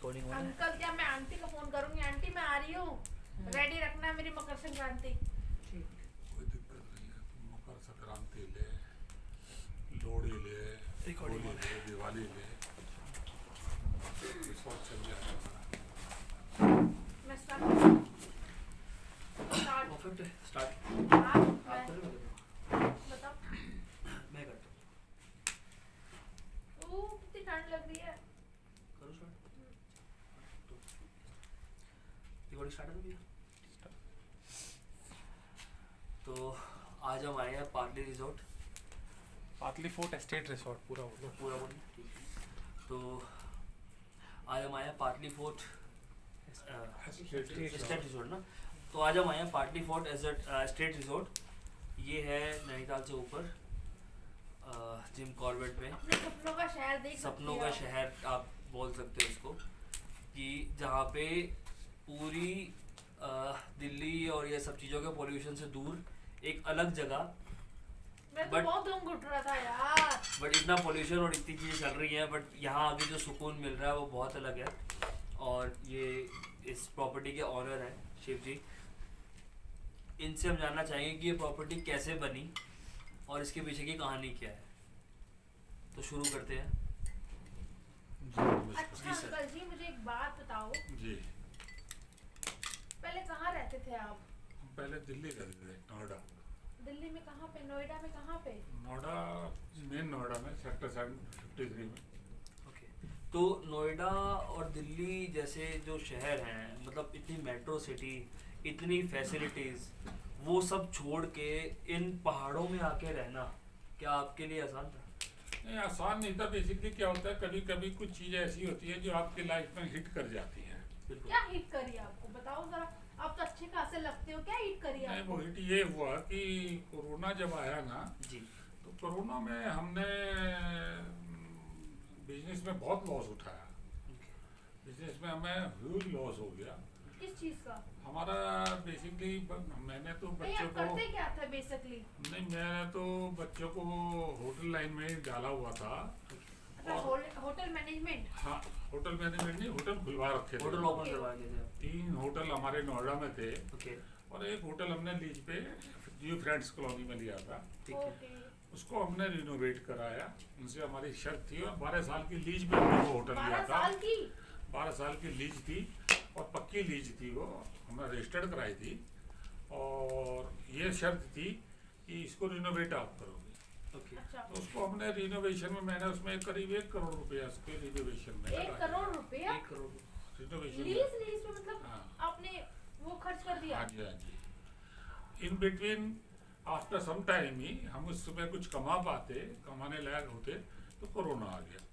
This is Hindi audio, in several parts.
रिकॉर्डिंग हो रहा है। अंकल क्या, मैं आंटी को फोन करूंगी, आंटी मैं आ रही हूँ, रेडी रखना मेरी मकर संक्रांति। कोई दिक्कत नहीं है, तुम मकर संक्रांति ले, लोहड़ी ले, Recording होली हो रहा ले, दिवाली ले, सब चल जाएगा। मैं स्टार्ट परफेक्ट है, स्टार्ट। आप आप मैं करो बताओ। मैं करता हूँ। कितनी ठंड लग रही है। करो स्टार्ट। रिकॉर्डिंग स्टार्ट है भैया। तो आज हम आए हैं पार्ली रिजॉर्ट। पाटली फोर्ट एस्टेट रिसोर्ट पूरा बोलो। पूरा बोलिए, ठीक है। तो आज हम आए हैं पाटली फोर्ट एस्टेट रिजॉर्ट ना। तो आज हम आए हैं पाटली फोर्ट एस्टेट रिजॉर्ट। ये है नैनीताल से ऊपर, जिम कॉर्बेट में। अपने सपनों का शहर देख सपनों सकती का हो। शहर आप बोल सकते हो इसको, कि जहाँ पे पूरी दिल्ली और ये सब चीज़ों के पोल्यूशन से दूर एक अलग जगह, मैं तो But- बहुत दम घुट रहा था यार। बट इतना पोल्यूशन और इतनी चीज़ें चल रही हैं, बट यहाँ आके जो सुकून मिल रहा है वो बहुत अलग है। और ये इस प्रॉपर्टी के ऑनर हैं शिव जी। इनसे हम जानना चाहेंगे कि ये प्रॉपर्टी कैसे बनी और इसके पीछे की कहानी क्या है। तो शुरू करते हैं। अच्छा जी सर। अंकल जी, मुझे एक बात बताओ, जी, पहले कहाँ रहते थे आप? हम पहले दिल्ली रहते थे, नोएडा। दिल्ली में कहाँ पे, नोएडा में कहाँ पे? नोएडा, मेन नोएडा में, सेक्टर 753 में। ओके। तो नोएडा और दिल्ली जैसे जो शहर हैं, मतलब इतनी मेट्रो सिटी, इतनी फैसिलिटीज़, वो सब छोड़ के इन पहाड़ों में आके रहना क्या आपके लिए आसान था? नहीं, आसान नहीं था। बेसिकली क्या होता है, कभी कभी कुछ चीज़ें ऐसी होती है जो आपकी लाइफ में हिट कर जाती हैं। बिल्कुल। क्या हिट करी आपको, बताओ जरा। आप तो अच्छे खासे लगते हो, क्या हिट करी नहीं, वो आपको? हिट ये हुआ कि कोरोना जब आया ना, जी। तो कोरोना में हमने बिजनेस में बहुत लॉस उठाया। बिजनेस में हमें ह्यूज लॉस हो गया किस चीज का? हमारा। बेसिकली मैंने तो नहीं, बच्चों आप को, करते क्या थे बेसिकली? नहीं, मैंने तो बच्चों को होटल लाइन में ही डाला हुआ था। अच्छा, होटल मैनेजमेंट। हाँ, होटल मैनेजमेंट नहीं, होटल खुलवा रखे होटल थे। ओपन करवा के थे आप। 3 होटल हमारे नोएडा में थे, ओके। और एक होटल हमने लीज पे जियो फ्रेंड्स कॉलोनी में लिया था। ठीक है। ओके। उसको हमने रिनोवेट कराया। उनसे हमारी शर्त थी, और 12 साल की लीज पे हमने वो होटल 12 लिया था। साल की? 12 साल की लीज थी, और पक्की लीज थी। वो हमने रजिस्टर्ड कराई थी, और ये शर्त थी कि इसको रिनोवेट आप करोगे। ओके। अच्छा, तो उसको हमने रिनोवेशन में, मैंने उसमें करीब 1 करोड़ रुपया उसके रिनोवेशन में 1 करोड़ रुपया 1 करोड़। रिनोवेशन में। लीज पे, मतलब हाँ। आपने वो खर्च कर दिया? हाँ जी, हाँ जी। In between, after some time ही हम उसमें कुछ कमाने लायक होते, तो कोरोना आ गया।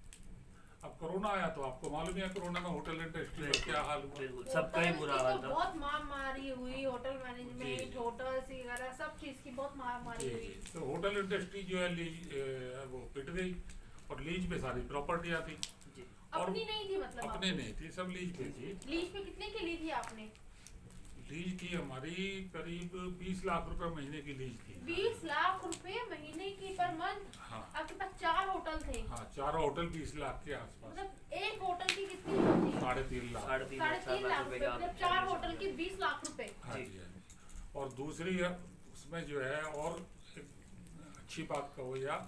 अब कोरोना आया तो आपको मालूम ही है कोरोना में होटल इंडस्ट्री का क्या हाल हुआ। बिल्कुल, सबका ही बुरा हाल तो था। बहुत महामारी हुई, होटल मैनेजमेंट, जी। होटल्स वगैरह सब चीज की बहुत महामारी जी, हुई। जी। तो होटल इंडस्ट्री जो है वो पिट गई, और लीज पे सारी प्रॉपर्टियाँ थी। जी। और अपनी नहीं थी मतलब? अपने आपको? नहीं थी, सब लीज पे थी। लीज पे कितने की ली थी आपने? लीज थी हमारी करीब 20 लाख रुपए महीने की लीज थी। 20 लाख रुपए महीने की पर मंथ? हाँ, आपके पास 4 होटल थे? हाँ, 4 होटल 20 लाख के आसपास। मतलब एक होटल की कितनी थी? 3.5 लाख। 3.5 3.5 लाख रुपए, मतलब 4 होटल की 20 लाख रुपए। हाँ जी। जी, हाँ जी। और दूसरी उसमें जो है, और एक अच्छी बात कहो या,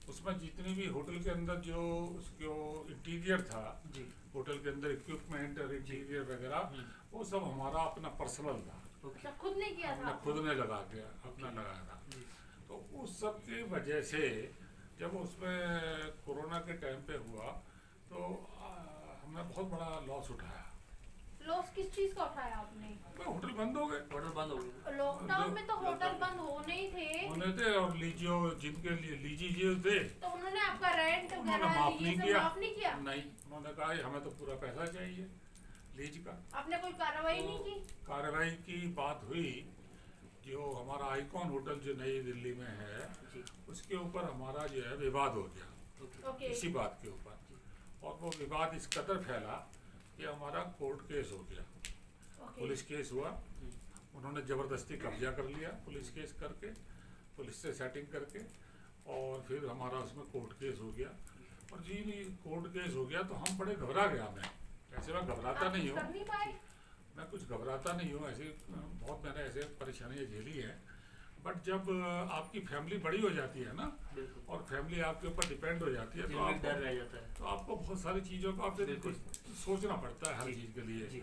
उसमें जितनी भी होटल के अंदर जो उसको इंटीरियर था, जी। होटल के अंदर इक्विपमेंट और इंटीरियर वगैरह, वो सब हमारा अपना पर्सनल था। ओके। अच्छा, खुद ने किया था हमने आपने? खुद ने लगा के अपना लगाया था। जी। तो उस सब की वजह से जब उसमें कोरोना के टाइम पे हुआ, तो हमने बहुत बड़ा लॉस उठाया। लॉस किस चीज का उठाया आपने? होटल बंद हो गए, होटल बंद हो गई। लॉकडाउन में तो होटल बंद होने ही थे। होने थे, और लीजियो जिनके लिए लीजिए थे, तो उन्होंने आपका रेंट उन्होंने वगैरह माफ ये नहीं सब किया। माफ नहीं किया? नहीं, उन्होंने कहा हमें तो पूरा पैसा चाहिए लीज का। आपने कोई कार्रवाई तो नहीं की? कार्रवाई की बात हुई। जो हमारा आइकॉन होटल जो नई दिल्ली में है, जी। उसके ऊपर हमारा जो है विवाद हो गया, ओके। ओके। इसी बात के ऊपर। और वो विवाद इस कदर फैला कि हमारा कोर्ट केस हो गया, ओके। पुलिस केस हुआ। उन्होंने ज़बरदस्ती कब्जा कर लिया पुलिस केस करके, पुलिस से सेटिंग करके, और फिर हमारा उसमें कोर्ट केस हो गया। और जी नहीं, कोर्ट केस हो गया तो हम बड़े घबरा गया। मैं कैसे वैसे मैं घबराता आप नहीं कुछ कर हूँ, नहीं पाए? मैं कुछ घबराता नहीं हूँ, ऐसे बहुत मैंने ऐसे परेशानियाँ झेली हैं। बट जब आपकी फैमिली बड़ी हो जाती है ना, बिल्कुल, और फैमिली आपके ऊपर डिपेंड हो जाती है, दिल तो में एक डर आपको रह जाता है। तो आपको बहुत सारी चीज़ों का फिर बिल्कुल। सोचना पड़ता है हर जी, चीज़ के लिए। जी,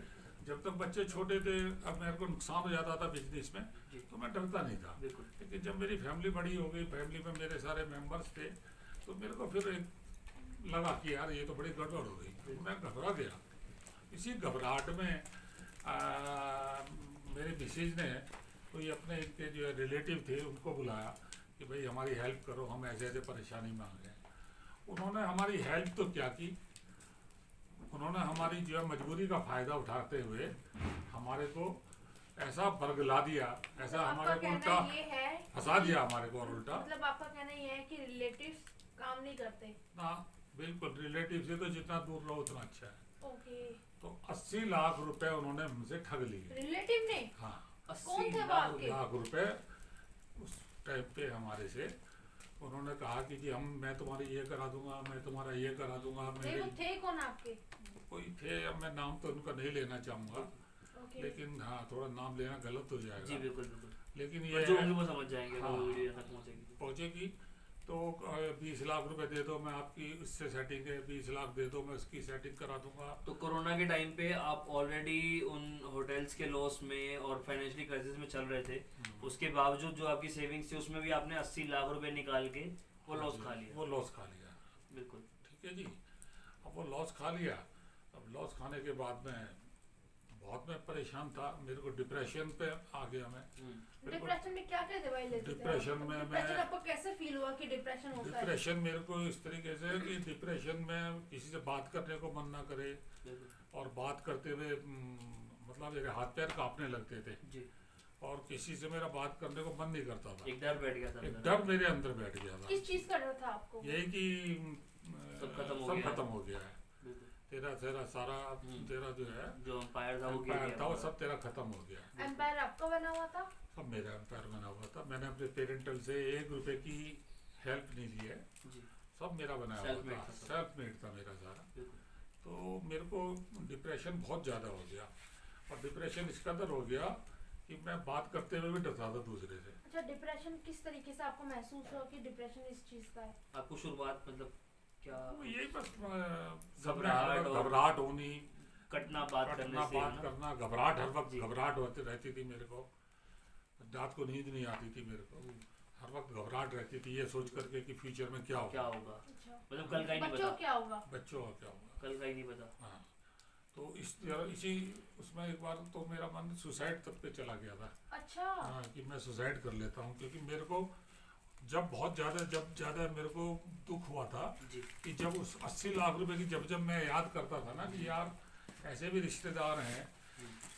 जब तक बच्चे छोटे थे, अब मेरे को नुकसान हो जाता था बिजनेस में, जी, तो मैं डरता नहीं था। बिल्कुल, लेकिन जब मेरी फैमिली बड़ी हो गई, फैमिली में मेरे सारे मेंबर्स थे, तो मेरे को फिर एक लगा कि यार ये तो बड़ी गड़बड़ हो गई, तो मैं घबरा गया। इसी घबराहट में मेरे मिसेज ने कोई अपने इनके जो रिलेटिव थे उनको बुलाया कि भाई हमारी हेल्प करो, हम ऐसे ऐसे परेशानी में आ गए। उन्होंने हमारी हेल्प तो क्या की, उन्होंने हमारी जो है मजबूरी का फ़ायदा उठाते हुए हमारे को ऐसा बरगला दिया, ऐसा आपका हमारे को कहना उल्टा ये है फंसा दिया हमारे को, और उल्टा मतलब आपका कहना ये है कि रिलेटिव्स काम नहीं करते। ना, बिल्कुल रिलेटिव से तो जितना दूर रहो उतना अच्छा है। ओके, तो 80 लाख रुपए उन्होंने हमसे ठग लिए। रिलेटिव ने? हाँ, 80 कौन थे वो लाख आपके? लाख रुपए उस टाइम पे हमारे से उन्होंने कहा कि जी मैं तुम्हारी ये करा दूंगा, मैं तुम्हारा ये करा दूंगा। नहीं, मेरे वो थे कौन आपके? कोई थे, अब मैं नाम तो उनका नहीं लेना चाहूँगा, ओके, लेकिन हाँ थोड़ा नाम लेना गलत हो जी, जाएगा। बिल्कुल, बिल्कुल। लेकिन पर ये जो होंगे वो समझ जाएंगे, हाँ, वो वीडियो यहाँ तक पहुँचेगी। पहुँचेगी तो 20 लाख रुपए दे दो, मैं आपकी उससे सेटिंग है, 20 लाख दे दो, मैं उसकी सेटिंग करा दूंगा। तो कोरोना के टाइम पे आप ऑलरेडी उन होटल्स के लॉस में और फाइनेंशियली क्राइसिस में चल रहे थे, उसके बावजूद जो आपकी सेविंग्स थी उसमें भी आपने 80 लाख रुपए निकाल के वो हाँ लॉस जी, खा लिया। वो लॉस खा लिया। बिल्कुल, ठीक है जी, अब वो लॉस खा लिया। अब लॉस खाने के बाद में बहुत मैं परेशान था, मेरे को डिप्रेशन पे आ गया मैं। मेरे को डिप्रेशन में क्या क्या दवाई लेते थे? डिप्रेशन में डिप्रेशन मैं आपको कैसे फील हुआ कि डिप्रेशन होता है? डिप्रेशन मेरे को इस तरीके से कि डिप्रेशन में किसी से बात करने को मन ना करे, बिल्कुल, और बात करते हुए मतलब मेरे हाथ पैर कांपने लगते थे, जी, और किसी से मेरा बात करने को मन नहीं करता था। एक डर बैठ गया था एक अंदर। डर मेरे अंदर बैठ गया था, किस चीज का डर था आपको? यही कि सब खत्म हो सब गया है। खत्म हो गया है, बिल्कुल, तेरा तेरा सारा तेरा जो है जो एम्पायर था वो गिर एम्पायर गया था वो पूरा। सब तेरा खत्म हो गया है। एम्पायर आपका बना हुआ था? सब मेरा एम्पायर बना हुआ था, मैंने अपने पेरेंटल से 1 रुपए की हेल्प नहीं ली है, जी, सब मेरा बनाया हुआ Self-made था, था सब। सेल्फ मेड था मेरा सारा। बिल्कुल, तो मेरे को डिप्रेशन बहुत ज़्यादा हो गया, और डिप्रेशन इस कदर हो गया कि मैं बात करते हुए भी डरता था दूसरे से। अच्छा, डिप्रेशन किस तरीके से आपको महसूस हुआ कि डिप्रेशन इस चीज का है? आपको शुरुआत मतलब क्या तो यही बस घबराहट और- घबराहट होनी, कटना बात करने कटना, से, बात है ना? करना, घबराहट, हर वक्त जी। घबराहट होती रहती थी मेरे को, रात को नींद नहीं आती थी मेरे को, हर वक्त घबराहट रहती थी, ये सोच करके कि फ्यूचर में क्या क्या होगा, होगा, अच्छा, मतलब कल का ही नहीं बच्चों पता, क्या होगा? बच्चों का क्या होगा। कल का ही नहीं पता। हाँ, तो इसी उसमें एक बार तो मेरा मन सुसाइड तक पे चला गया था। अच्छा, हाँ, कि मैं सुसाइड कर लेता हूँ, क्योंकि मेरे को जब ज़्यादा मेरे को दुख हुआ था जी, कि जब उस 80 लाख रुपए की जब मैं याद करता था ना कि यार ऐसे भी रिश्तेदार हैं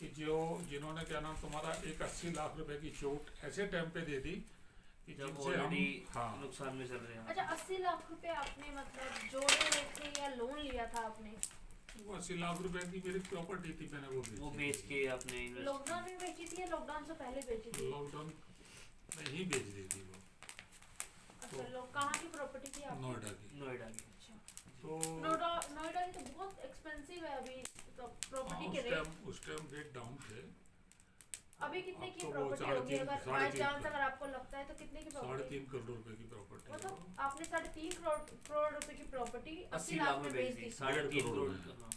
कि जिन्होंने क्या नाम तुम्हारा एक 80 लाख रुपए की चोट ऐसे टाइम पे दे दी कि जब जिनसे हम, ऑलरेडी हाँ, नुकसान में चल रहे हैं। अच्छा, 80 लाख रुपए आपने मतलब जोड़े हुए थे या लोन लिया था आपने? वो 80 लाख रुपए की मेरी प्रॉपर्टी थी, मैंने वो बेच के आपने इन्वेस्ट। लॉकडाउन में बेची थी या लॉकडाउन से पहले बेची थी? लॉकडाउन में ही बेच दी थी वो, अच्छा, लोग कहाँ की प्रॉपर्टी थी आपकी? नोएडा की। नोएडा की। अच्छा, तो नोएडा की तो बहुत एक्सपेंसिव है अभी तो हाँ, प्रॉपर्टी के रेट। उस टाइम रेट डाउन थे। अभी कितने अब की तो वो प्रॉपर्टी साढ़े होगी? तीन- अगर साढ़े बाय तीन चांस करोड़। अगर आपको लगता है तो कितने की प्रॉपर्टी? 3.5 करोड़ रुपए की प्रॉपर्टी है वो। मतलब आपने 3.5 करोड़ रुपए की प्रॉपर्टी 80 80 लाख लाख में में बेच बेच दी, दी। 3.5 करोड़। में। हाँ,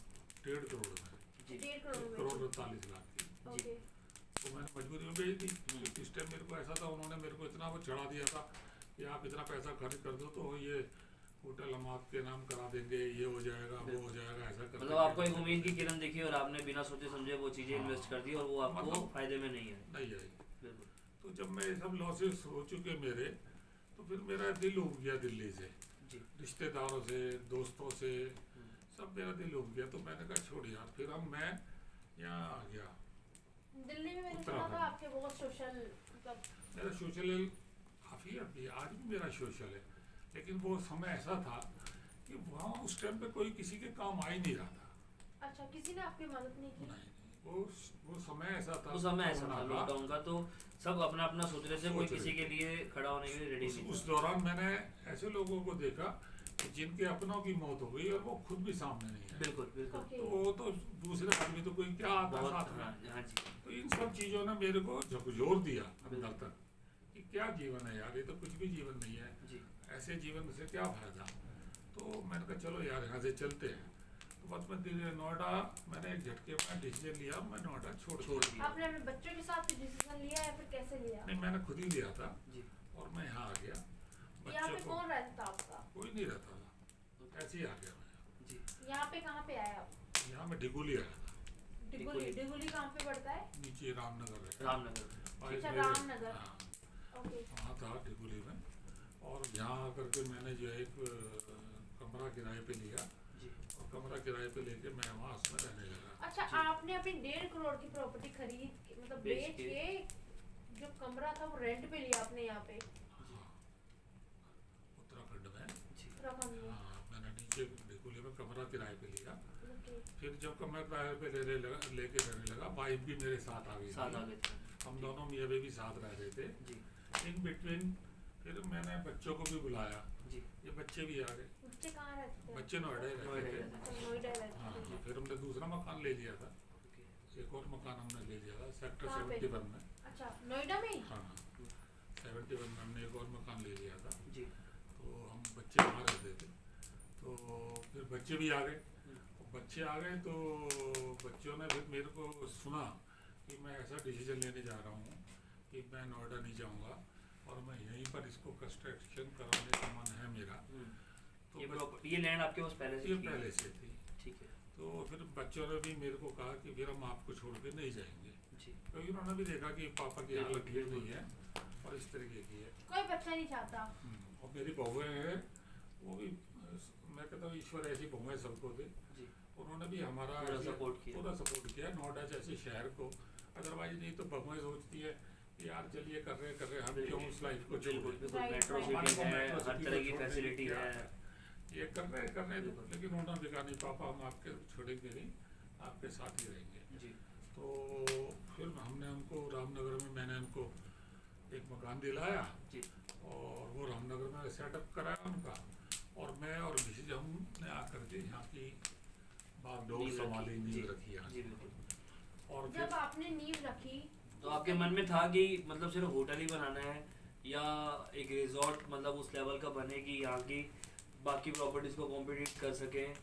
1.5 करोड़ में, जी, 1.5 करोड़ 1 में करोड़ बेची। 47 लाख की। ओके, तो मैंने मजबूरी में बेच दी, क्योंकि इस टाइम मेरे को ऐसा था, उन्होंने मेरे को इतना वो चढ़ा दिया था कि आप इतना पैसा खर्च कर दो तो ये होटल हम आपके नाम करा देंगे, ये हो जाएगा, वो हो जाएगा, ऐसा कर मतलब आपको एक उम्मीद की किरण दिखी और आपने बिना सोचे समझे वो चीजें हाँ। इन्वेस्ट कर दी और वो आपको मतलब- फायदे में नहीं है। नहीं आई। बिल्कुल, तो जब मैं ये सब लॉसेस हो चुके मेरे, तो फिर मेरा दिल उब गया दिल्ली से, जी, रिश्तेदारों से, दोस्तों से, सब मेरा दिल उब गया। तो मैंने कहा छोड़ यार, फिर मैं यहाँ आ गया। दिल्ली में मैंने सुना उत्तराखंड। था आपके बहुत सोशल मतलब मेरा सोशल काफ़ी अभी आज भी मेरा सोशल है, लेकिन वो समय ऐसा था कि वहाँ उस टाइम पे कोई किसी के काम आ ही नहीं रहा था। अच्छा, किसी ने आपकी मदद नहीं की? नहीं, वो समय ऐसा था, वो समय ऐसा था कोरोना का। लॉकडाउन का, तो सब अपना अपना सोच रहे थे, कोई सोच रहे किसी के लिए खड़ा होने के लिए रेडी नहीं उस था। दौरान मैंने ऐसे लोगों को देखा कि जिनके अपनों की मौत हो गई और वो खुद भी सामने नहीं है, बिल्कुल बिल्कुल। ओके। तो वो तो दूसरे आदमी तो कोई क्या आता बहुत साथ में। हाँ जी। तो इन सब चीज़ों ने मेरे को झकझोर दिया अंदर बिल्कुल। तक कि क्या जीवन है यार, ये तो कुछ भी जीवन नहीं है, जी ऐसे जीवन से क्या फायदा। तो मैंने कहा चलो यार यहाँ से चलते हैं। तो बस मैं दिल्ली नोएडा, मैंने एक झटके में डिसीजन लिया, मैं नोएडा छोड़ छोड़ दिया। दिया। आपने अपने बच्चों के साथ डिसीजन लिया या फिर कैसे लिया? नहीं, मैंने खुद ही लिया था जी और मैं यहाँ आ गया। यहाँ पे बच्चों को कौन रहता था आपका? कोई नहीं रहता था, ऐसे ही आ गया मैं। जी। यहाँ पे कहाँ पे आए आप? यहाँ मैं डिगोली आया था, डिगोली। डिगोली कहाँ पे पड़ता है? नीचे रामनगर है। रामनगर। और अच्छा, मेरे- रामनगर। हाँ, ओके। वहाँ था डिगोली में। और यहाँ आकर के मैंने जो है एक कमरा किराए पे लिया जी और कमरा किराए पे लेके मैं वहाँ उसमें रहने लगा। अच्छा, जी। आपने अपनी 1.5 करोड़ की प्रॉपर्टी खरीद मतलब बेच बेच के। के जो कमरा था वो रेंट पे लिया आपने यहाँ पे हाँ, उत्तराखंड में। जी उत्तराखंड में? हाँ, मैंने नीचे डिगोली में कमरा किराए पे लिया। ओके। फिर जब कमरा किराए पे लेके रहने लगा, वाइफ भी मेरे साथ आ गई साथ थी। आ गए थे। हम दोनों मियाँ बीवी साथ रह रहे थे। जी इन बिटवीन फिर मैंने बच्चों को भी बुलाया, जी ये बच्चे भी आ गए। बच्चे कहाँ रहते थे? बच्चे नोएडा ही नोएडा रहते ही थे। रहते अच्छा, नोएडा रहते हाँ, थे। फिर हमने दूसरा मकान ले लिया था, ओके। एक और मकान हमने ले लिया था सेक्टर कहाँ पे? 71 में। अच्छा, नोएडा में ही? हाँ, 71 में हमने एक और मकान ले लिया था। जी तो हम बच्चे वहाँ रहते थे, तो फिर बच्चे भी आ गए। बच्चे आ गए तो बच्चों ने फिर मेरे को सुना कि मैं ऐसा डिसीजन लेने जा रहा हूँ कि मैं नोएडा नहीं जाऊँगा और मैं यहीं पर इसको कंस्ट्रक्शन कराने का मन है मेरा। तो ये लैंड आपके पास पहले से ये थी? पहले से थी। ठीक है। तो फिर बच्चों ने भी मेरे को कहा कि फिर हम आपको छोड़ के नहीं जाएंगे, जी क्योंकि उन्होंने भी देखा कि पापा की हालत ठीक नहीं है और इस तरीके की है। कोई बच्चा नहीं चाहता। और मेरी बहुएं हैं, वो भी, मैं कहता हूँ ईश्वर ऐसी बहुएं सबको दे। जी उन्होंने भी हमारा पूरा ऐसे- सपोर्ट किया। पूरा सपोर्ट किया नोएडा जैसे शहर को। अदरवाइज नहीं तो बहुएं सोचती है कि यार चलिए कर रहे हम क्यों उस लाइफ को बिल्कुल छोड़ बिल्कुल। Right, metro right. सिटी हमारे को है, मेट्रो हर सिटी तरह को की छोड़ने फैसिलिटी क्या है। ये कर रहे बिल्कुल। लेकिन उन्होंने भी कहा नहीं पापा हम आपके छोड़ेंगे नहीं, आपके साथ ही रहेंगे। जी तो फिर हमने उनको रामनगर में, मैंने उनको एक मकान दिलाया जी और वो रामनगर में सेटअप कराया उनका। और मैं और मिसेज हमने आकर के यहाँ की बागडोर नींव संभाली, रखी। नींव रखी यहाँ जी की। बिल्कुल। और जब फिर आपने नींव रखी तो आपके मन में था कि मतलब सिर्फ होटल ही बनाना है या एक रिजॉर्ट मतलब उस लेवल का बने कि यहाँ की बाकी प्रॉपर्टीज को कॉम्पिटिट कर सकें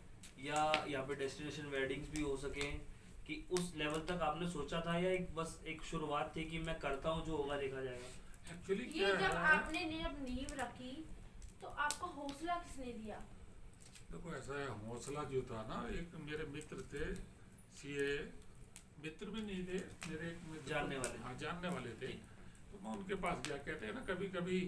या यहाँ पे डेस्टिनेशन वेडिंग्स भी हो सकें, कि उस लेवल तक आपने सोचा था या एक बस एक शुरुआत थी कि मैं करता हूँ जो होगा देखा जाएगा? एक्चुअली ये क्या जब है, आपने जब नींव रखी तो आपको हौसला किसने दिया? देखो ऐसा है, हौसला जो था ना, एक मेरे मित्र थे सीए, मित्र भी नहीं थे मेरे, एक मित्र जानने वाले। हाँ जानने वाले थे। जी। तो मैं उनके पास गया, कहते हैं ना कभी कभी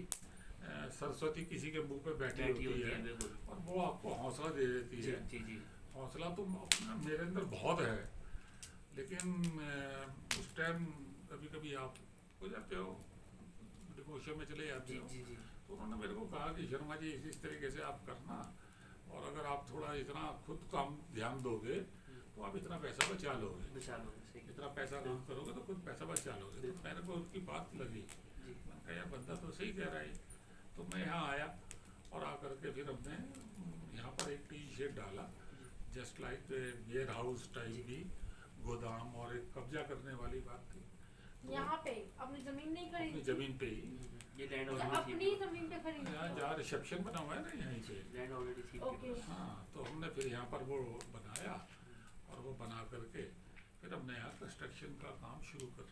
सरस्वती किसी के मुंह पे बैठी बैठी होती है बिल्कुल। और वो आपको हौसला दे देती जी है। जी जी हौसला तो अपना मेरे अंदर बहुत है, लेकिन उस टाइम कभी कभी आप हो जाते हो, डिमोशन में चले जाते जी हो। जी जी तो उन्होंने मेरे को कहा कि शर्मा जी इस तरीके से आप करना, और अगर आप थोड़ा इतना खुद काम ध्यान दोगे तो आप इतना पैसा बचा लोगे, बचा लो सही। इतना पैसा काम करोगे तो खुद पैसा बचा लोगे। तो मेरे को उनकी बात लगी, जी मैंने कहा यार बंदा तो सही कह रहा है। तो मैं यहाँ आया और आकर के फिर हमने यहाँ पर एक टी शेड डाला, just like warehouse type की, गोदाम, और एक कब्जा करने वाली बात थी। तो यहाँ पे अपनी जमीन नहीं अपनी खरीदी? जमीन पे ही, ये लैंड अच्छा, ऑलरेडी अपनी जमीन पे खरीदी? यहाँ जहाँ रिसेप्शन बना हुआ है ना यहीं पे, लैंड ऑलरेडी थी ओके। हाँ, तो हमने फिर यहाँ पर वो बनाया और वो बना करके फिर हमने यहाँ कंस्ट्रक्शन का काम शुरू कर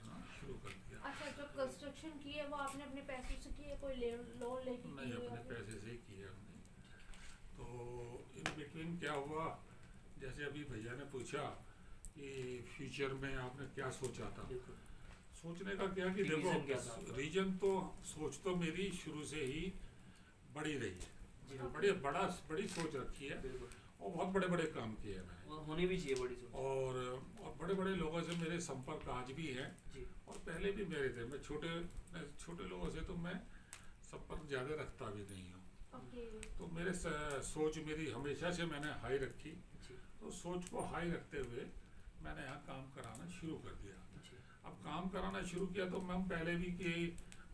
दिया। अच्छा, जो कंस्ट्रक्शन की है वो आपने अपने पैसों से की है, कोई लोन लेके की नहीं, है अपने आपने? पैसे से ही किया हमने। तो इन बिटवीन क्या हुआ, जैसे अभी भैया ने पूछा कि फ्यूचर में आपने क्या सोचा था, बिल्कुल। सोचने का क्या कि रीजन क्या था देखो आपका? रीजन तो सोच तो मेरी शुरू से ही बड़ी रही जी है, बड़ी सोच रखी है बिल्कुल। और बहुत बड़े बड़े काम किए हैं मैंने। वो होनी भी चाहिए बड़ी सोच। और बड़े बड़े लोगों से मेरे संपर्क आज भी हैं जी और पहले भी मेरे थे। मैं छोटे लोगों से तो मैं संपर्क ज़्यादा रखता भी नहीं हूँ। ओके। तो मेरे सोच मेरी हमेशा से मैंने हाई रखी, जी तो सोच को हाई रखते हुए मैंने यहाँ काम कराना शुरू कर दिया। जी अब काम कराना शुरू किया तो मैं पहले भी कि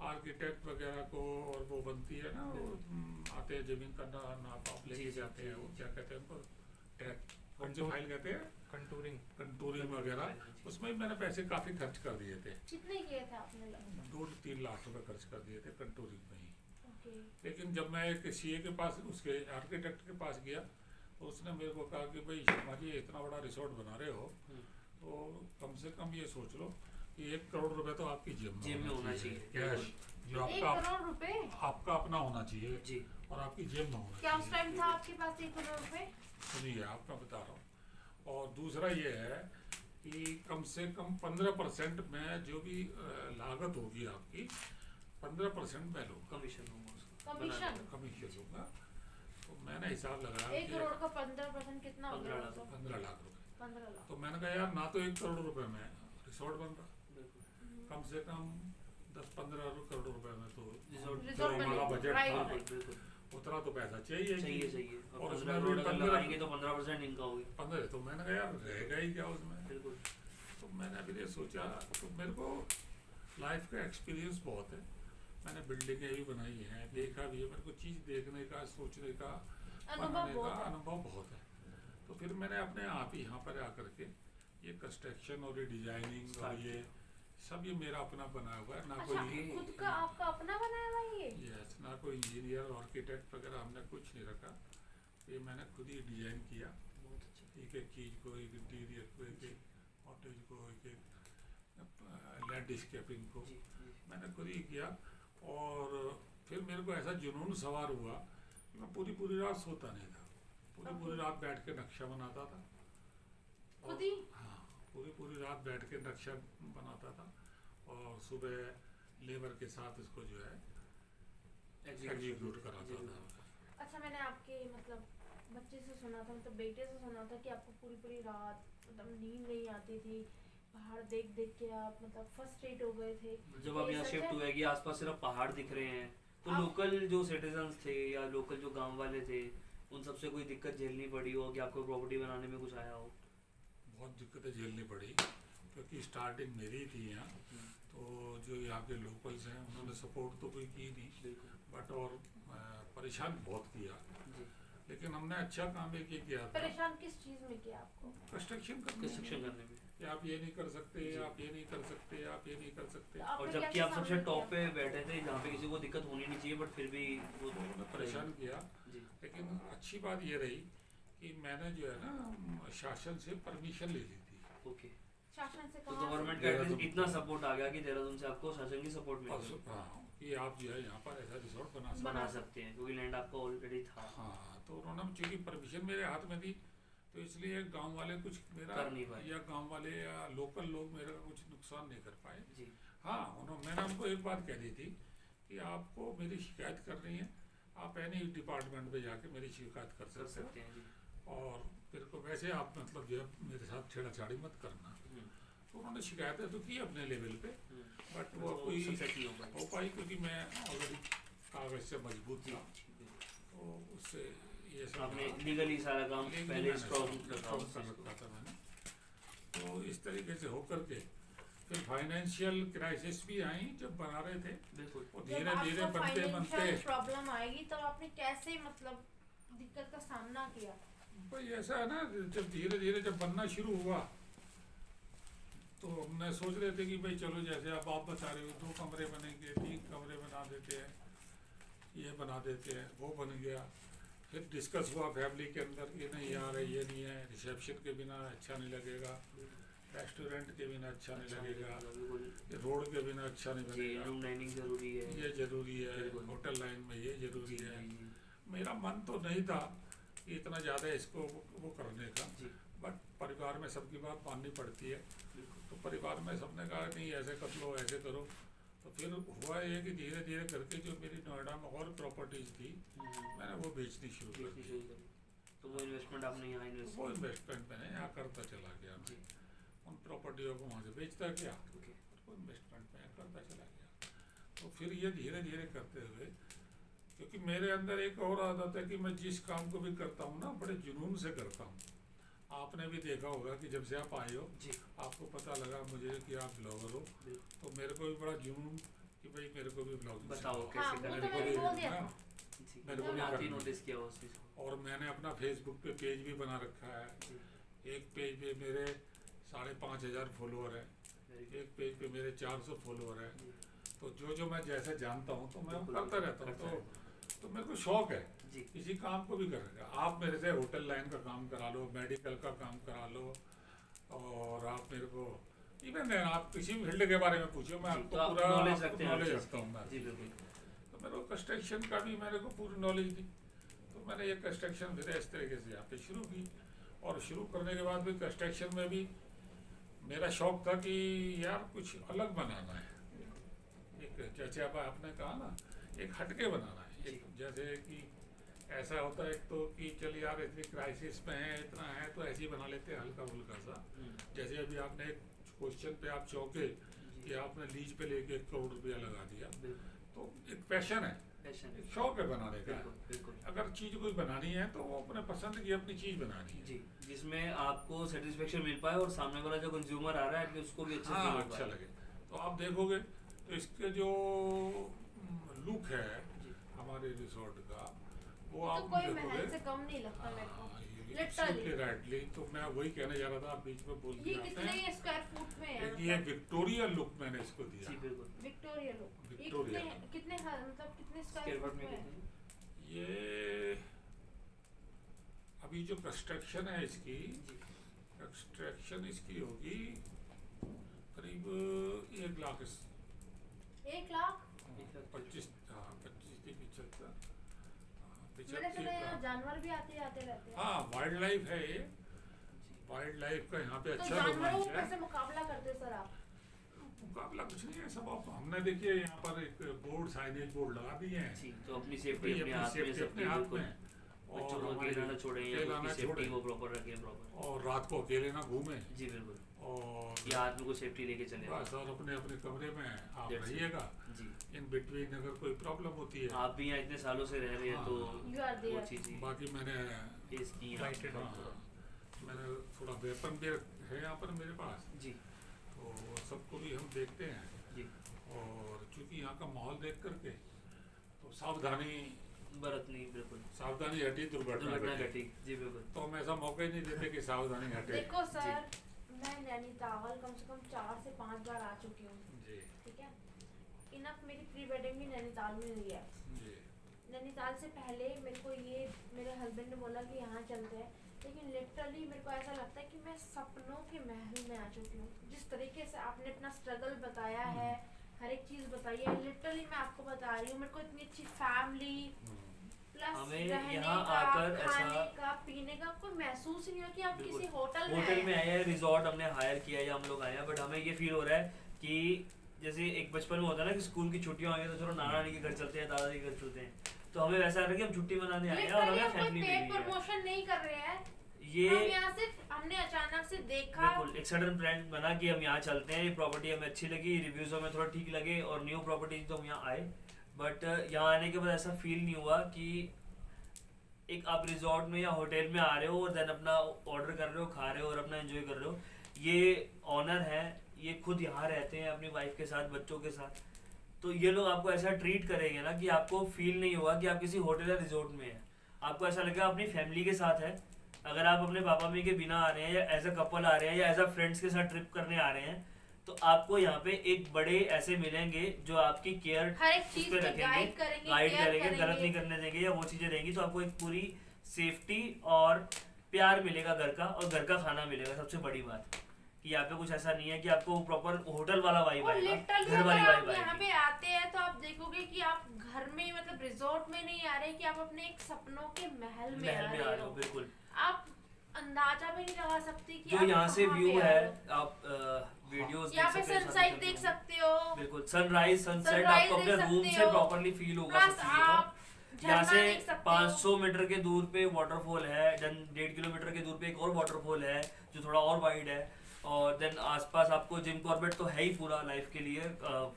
आर्किटेक्ट वगैरह को, और वो बनती है ना, वो आते हैं जमीन का नाप आप लेके जी, जाते हैं, वो क्या कहते हैं उनको, टैग कौन सी कंटूर। फाइल कहते हैं, कंटूरिंग। कंटूरिंग वगैरह, उसमें भी मैंने पैसे काफ़ी खर्च कर दिए थे। कितने किए थे आपने लगभग? 2-3 लाख रुपए खर्च कर दिए थे कंटूरिंग में ही। ओके। लेकिन जब मैं एक सीए के पास, उसके आर्किटेक्ट के पास गया, तो उसने मेरे को कहा कि भाई शर्मा जी इतना बड़ा रिसोर्ट बना रहे हो, तो कम से कम ये सोच लो कि 1 करोड़ रुपए तो आपकी जेब में होना चाहिए, कैश, जो 1 आपका करोड़ रुपए? आपका अपना होना चाहिए जी। और आपकी जेब में होना क्या उस चाहिए। टाइम था आपके पास 1 करोड़ रुपए? सुनिए, आपका बता रहा हूँ। और दूसरा ये है कि कम से कम 15% में जो भी लागत होगी आपकी, 15% मैं लूँगा, कमीशन होगा उसका। कमीशन? कमीशन लूँगा। तो मैंने हिसाब लगाया 1 करोड़ का 15% कितना हो गया? 15 लाख। 15 लाख रुपए। 15 लाख। तो मैंने कहा यार, ना तो 1 करोड़ रुपए में रिसोर्ट बन रहा, बिल्कुल। कम से कम 10-15 करोड़ रुपए में तो रिसोर्ट जो रिसोर्ट हमारा बनेगा, बजट right, था, right। बिल्कुल। उतना तो पैसा चाहिए चाहिए चाहिए। और और उसमें 15 भी करोड़ अगर 15 लगाएंगे तो 15% इनका होगी। 15। तो मैंने कहा यार, रहेगा ही क्या उसमें। बिल्कुल। तो मैंने अभी ये सोचा, तो मेरे को लाइफ का एक्सपीरियंस बहुत है, मैंने बिल्डिंगें भी बनाई हैं, देखा भी है, मेरे को चीज़ देखने का, सोचने का, अनुभव बनाने का बहुत है। अनुभव बहुत है। तो फिर मैंने अपने आप ही यहाँ पर आकर के ये कंस्ट्रक्शन और ये डिजाइनिंग और ये सब ये मेरा अपना बनाया हुआ है, ना अच्छा, कोई खुद का आपका अपना बनाया हुआ है ये? यस, ना कोई इंजीनियर आर्किटेक्ट वगैरह हमने कुछ नहीं रखा, ये मैंने खुद ही डिजाइन किया, बहुत अच्छा। एक एक चीज़ को, एक इंटीरियर को, एक एक कॉटेज को, एक एक लैंडस्केपिंग को जी, जी। मैंने खुद ही किया। और फिर मेरे को ऐसा जुनून सवार हुआ कि मैं पूरी पूरी रात सोता नहीं था, पूरी रात बैठ के नक्शा बनाता था। खुद ही? हाँ, पूरी रात बैठ के नक्शा बनाता था और सुबह लेबर के साथ इसको जो है एग्जीक्यूट कराता था। अच्छा, मैंने आपके मतलब बच्चे से सुना था, मतलब बेटे से सुना था कि आपको पूरी रात मतलब नींद नहीं आती थी, पहाड़ देख देख के आप मतलब फ्रस्ट्रेट हो गए थे। जब आप ये यहाँ सच शिफ्ट है? हुए कि आसपास सिर्फ पहाड़ दिख रहे हैं, तो आप- लोकल जो सिटीजन्स थे या लोकल जो गांव वाले थे, उन सबसे कोई दिक्कत झेलनी पड़ी हो कि आपको प्रॉपर्टी बनाने में कुछ आया हो? बहुत दिक्कतें झेलनी पड़ी, क्योंकि स्टार्टिंग मेरी थी यहाँ, तो जो यहाँ के लोकल्स हैं उन्होंने सपोर्ट तो कोई की नहीं, बिल्कुल। बट और परेशान बहुत किया। जी। लेकिन हमने अच्छा काम एक ये किया था, परेशान किस चीज में किया आपको? कंस्ट्रक्शन कंस्ट्रक्शन करने में। कि आप ये नहीं कर सकते, जी। आप ये नहीं कर सकते, आप ये नहीं कर सकते। तो और आपने जबकि कैसे आप सबसे सामना टॉप पे किया? बैठे थे जहाँ पे किसी को दिक्कत होनी नहीं चाहिए, बट फिर भी वो तो उन्होंने परेशान किया। जी। लेकिन अच्छी बात ये रही कि मैंने जो है ना शासन से परमिशन ले ली थी। ओके। शासन से तो कहा? गवर्नमेंट का देहरादून। इतना सपोर्ट आ गया कि देहरादून से आपको शासन की सपोर्ट मिल गई। हाँ, कि आप जो है यहाँ पर ऐसा रिसोर्ट बना सकते बना सकते हैं क्योंकि लैंड आपका ऑलरेडी था। हैं। हाँ, तो उन्होंने चूँकि परमिशन मेरे हाथ में थी, तो इसलिए गांव वाले कुछ मेरा कर नहीं पाए। या गांव वाले या लोकल लोग मेरा कुछ नुकसान नहीं कर पाए। जी। हाँ, मैंने उनको एक बात कह दी थी कि आपको मेरी शिकायत करनी है, आप एनी डिपार्टमेंट में जाके मेरी शिकायत कर कर सकते सकते हैं जी। हो, और फिर को वैसे आप मतलब जो है मेरे साथ छेड़ाछाड़ी मत करना। तो उन्होंने शिकायतें तो की अपने लेवल पे, बट वो कोई सक्सेस नहीं हो पाई। हो पाई क्योंकि मैं ऑलरेडी कागज से मजबूत जी, था, जी, बिल्कुल। तो उससे ये सब आपने लीगली सारा काम Legally पहले मैंने स्ट्रॉन्ग सब रखा strong उस कर चीज़ को। रखा था मैंने। तो इस तरीके से होकर के फिर फाइनेंशियल क्राइसिस भी आई जब बना रहे थे, बिल्कुल। वो जब धीरे धीरे आपको बनते फाइनेंशियल बनते प्रॉब्लम आएगी तब आपने कैसे मतलब दिक्कत का सामना किया? भाई ऐसा है ना, जब धीरे धीरे जब बनना शुरू हुआ तो हमने सोच रहे थे कि भाई चलो जैसे अब आप बता रहे हो 2 कमरे बनेंगे, 3 कमरे बना देते हैं, ये बना देते हैं, वो बन गया। फिर डिस्कस हुआ फैमिली के अंदर, ये नहीं यार ये नहीं है, रिसेप्शन के बिना अच्छा नहीं लगेगा, रेस्टोरेंट के बिना अच्छा नहीं लगेगा, बिल्कुल। ये रोड के बिना अच्छा नहीं जी, बनेगा, रूम डाइनिंग जरूरी है। ये जरूरी है, बिल्कुल। होटल लाइन में ये जरूरी जी, है। जी, जी, मेरा मन तो नहीं था कि इतना ज़्यादा इसको वो करने का, जी, बट परिवार में सबकी बात माननी पड़ती है। बिल्कुल। तो परिवार में सबने कहा नहीं ऐसे कर लो, ऐसे करो। तो फिर हुआ ये कि धीरे धीरे करके जो मेरी नोएडा में और प्रॉपर्टीज थी मैंने वो बेचनी शुरू कर बेचनी दी। शुरू करी। तो वो इन्वेस्टमेंट आपने यहाँ तो इन्वेस्ट वो इन्वेस्टमेंट मैंने यहाँ करता चला गया, जी। मैं उन प्रॉपर्टियों को वहाँ से बेचता गया, ओके। वो इन्वेस्टमेंट में करता चला गया। तो फिर ये धीरे धीरे करते हुए, क्योंकि मेरे अंदर एक और आदत है कि मैं जिस काम को भी करता हूँ ना बड़े जुनून से करता हूँ। आपने भी देखा होगा कि जब से आप आए हो जी, आपको पता लगा मुझे कि आप ब्लॉगर हो, बिल्कुल। तो मेरे को भी बड़ा जुनून कि कि भाई मेरे को भी ब्लॉगिंग बताओ सिखाओ। हाँ, कैसे वो करना तो है। मैंने बोल दिया हाँ, था। जी, मेरे को मैंने भी आज ही करना है। नोटिस किया उस चीज़ को। और मैंने अपना फेसबुक पे पेज भी बना रखा है। जी, एक पेज पे मेरे 5,500 फॉलोअर हैं, very good, एक पेज पे मेरे 400 फॉलोअर हैं। जी, तो जो मैं जैसे जानता हूँ तो मैं वो बिल्कुल, करता रहता हूँ। करता रहता तो मेरे को शौक है जी, किसी काम को भी करेगा। आप मेरे से होटल लाइन का काम करा लो, मेडिकल का काम करा लो, और आप मेरे को इवन आप किसी भी फील्ड के बारे में पूछो, मैं जी, आपको तो आप पूरा knowledge रखते हैं हर नॉलेज चीज़ रखता हूँ मैं। जी बिल्कुल, तो मेरे को कंस्ट्रक्शन का भी मेरे को पूरी नॉलेज थी, तो मैंने ये कंस्ट्रक्शन फिर इस तरीके से यहाँ पे शुरू की। और शुरू करने के बाद भी कंस्ट्रक्शन में भी मेरा शौक था कि यार कुछ अलग बनाना है, एक जैसे अब आपने कहा ना, एक हटके बनाना है। एक जैसे कि ऐसा होता है एक तो कि चल यार इतनी क्राइसिस में है, इतना है, तो ऐसे ही बना लेते हैं हल्का फुल्का सा। जैसे अभी आपने एक क्वेश्चन पे आप चौंके कि आपने लीज पे लेके 1 करोड़ रुपया लगा दिया, बिल्कुल, तो एक पैशन है, पैशन, एक शौक है बनाने का। बिल्कुल बिल्कुल, अगर चीज़ कोई बनानी है तो वो अपने पसंद की अपनी चीज़ बनानी है। जी, जिसमें आपको सेटिस्फेक्शन मिल पाए और सामने वाला जो कंज्यूमर आ रहा है कि उसको भी अच्छा हाँ, फील हो अच्छा पाए। लगे। तो आप देखोगे तो इसके जो लुक है जी, हमारे रिसोर्ट का, वो तो आप कोई देखोगे। महल से कम नहीं लगता मेरे को। हाँ, ये Literally. absolutely rightly, तो मैं वही कहने जा रहा था, आप बीच में बोल ये दिया आपने। कितने स्क्वायर फुट में है? एक ये विक्टोरिया लुक मैंने इसको दिया। जी बिल्कुल, विक्टोरिया लुक। ये विक्टोरिया कितने कितने मतलब कितने स्क्वायर स्क्वायर फुट फुट में में है? कितने? ये अभी जो कंस्ट्रक्शन है इसकी, जी, कंस्ट्रक्शन इसकी होगी करीब 1 लाख 1 लाख? 25, हाँ 25 की 75, मैंने सुना है यहाँ जानवर भी आते रहते हैं। हाँ वाइल्ड लाइफ है ये, जी, वाइल्ड लाइफ का यहाँ पे तो अच्छा जानवरों रोमांच को है। कैसे मुकाबला करते हैं सर आप? मुकाबला कुछ नहीं है, सब आप हमने देखिए यहाँ पर एक बोर्ड, साइनेज बोर्ड लगा दिए हैं। जी, तो अपनी सेफ्टी भाई अपने अपनी हाथ में, सेफ्टी सबकी अपने हाथ बिल्कुल, में, बच्चों को हमारे अकेला ना छोड़ें या अकेला उनकी ना सेफ्टी छोड़ें। को प्रॉपर रखें प्रॉपर। और रात को अकेले ना घूमें, जी बिल्कुल, और या आदमी को सेफ्टी लेके चले। बस, और अपने अपने कमरे में आप That's it. रहिएगा। जी, इन बिटवीन अगर कोई प्रॉब्लम होती है, आप भी यहाँ इतने सालों से रह रहे हैं तो You are वो there. चीज़ें बाकी मैंने फेस की हैं। Lighted हाँ, मैंने थोड़ा वेपन भी है यहाँ पर मेरे पास, जी, तो सबको भी हम देखते हैं। जी, और चूंकि यहाँ का माहौल देख करके तो सावधानी बरतनी बिल्कुल, सावधानी हटी दुर्घटना दुर्घटना घटी। घटी। जी बिल्कुल, तो हम ऐसा मौका ही नहीं देते कि सावधानी हटे। देखो सर, मैं नैनीताल कम से कम 4 से 5 बार आ चुकी हूँ, जी ठीक है? इनफ मेरी प्री वेडिंग भी नैनीताल में हुई है। जी नैनीताल से पहले मेरे को ये मेरे हस्बैंड ने बोला कि यहाँ चलते हैं, लेकिन लिटरली मेरे को ऐसा लगता है कि मैं सपनों के महल में आ चुकी हूँ। जिस तरीके से आपने अपना स्ट्रगल बताया है, हर एक चीज़ बताई है, लिटरली मैं आपको बता रही हूँ, मेरे को इतनी अच्छी फैमिली प्लस हमें रहने यहाँ का, आकर खाने ऐसा- का, पीने का कोई महसूस ही नहीं हो कि आप बिल्कुल। किसी होटल होटल में हैं। आए हैं, रिजॉर्ट हमने हायर किया है या हम लोग आए हैं, बट हमें ये फील हो रहा है कि जैसे एक बचपन में होता है ना कि स्कूल की छुट्टियां हो गई तो चलो नाना नानी के घर चलते हैं, दादाजी के घर चलते हैं, तो हमें वैसा लग रहा है कि हम छुट्टी मनाने आए हैं और लिटरली हमें हम कोई फैमिली पेड मिली है। प्रमोशन नहीं कर रहे हैं। ये हम यहाँ से हमने अचानक से देखा, बिल्कुल एक सडन प्लान बना कि हम यहाँ चलते हैं, ये प्रॉपर्टी हमें अच्छी लगी, रिव्यूज हमें थोड़ा ठीक लगे और न्यू प्रॉपर्टी तो हम यहाँ आए। बट यहाँ आने के बाद ऐसा फील नहीं हुआ कि एक आप रिजॉर्ट में या होटल में आ रहे हो और देन अपना ऑर्डर कर रहे हो, खा रहे हो और अपना एंजॉय कर रहे हो। ये ऑनर है, ये खुद यहाँ रहते हैं अपनी वाइफ के साथ, बच्चों के साथ, तो ये लोग आपको ऐसा ट्रीट करेंगे ना कि आपको फील नहीं होगा कि आप किसी होटल या रिजॉर्ट में हैं। आपको ऐसा लगेगा अपनी फैमिली के साथ है। अगर आप अपने पापा मम्मी के बिना आ रहे हैं या एज अ कपल आ रहे हैं या एज अ फ्रेंड्स के साथ ट्रिप करने आ रहे हैं, तो आपको यहाँ पे एक बड़े ऐसे मिलेंगे जो आपकी केयर हर एक उस चीज पे पे रखेंगे, गाइड करेंगे, गाइड केयर करेंगे, गलत नहीं करने देंगे या वो चीज़ें देंगी, तो आपको एक पूरी सेफ्टी और प्यार मिलेगा घर का, और घर का खाना मिलेगा। सबसे बड़ी बात कि यहाँ पे कुछ ऐसा नहीं है कि आपको प्रॉपर होटल वाला वाइब और आएगा, लिटरली घर वाली अगर आप वाइब यहाँ आएगी। पे आते हैं तो आप देखोगे कि आप घर में मतलब रिजॉर्ट में नहीं आ रहे, कि आप अपने एक सपनों के महल में महल आ में आ रहे रहे हो, हो। बिल्कुल। आप अंदाजा भी नहीं लगा सकते कि जो आप यहाँ से कहाँ व्यू पे आ है, रहे हो। आप वीडियोस यहाँ पे सनसेट देख सकते हो, बिल्कुल, सनराइज सनसेट Sunrise आपको अपने देख रूम सकते से हो। प्रॉपर्ली फील होगा प्लस सब चीज़ों का। आप यहाँ झरना से देख सकते हो। 500 मीटर के दूर पे वाटरफॉल है, देन 1.5 किलोमीटर के दूर पे एक और वाटरफॉल है जो थोड़ा और वाइड है, और देन आसपास आपको जिम कॉर्बेट तो है ही पूरा लाइफ के लिए,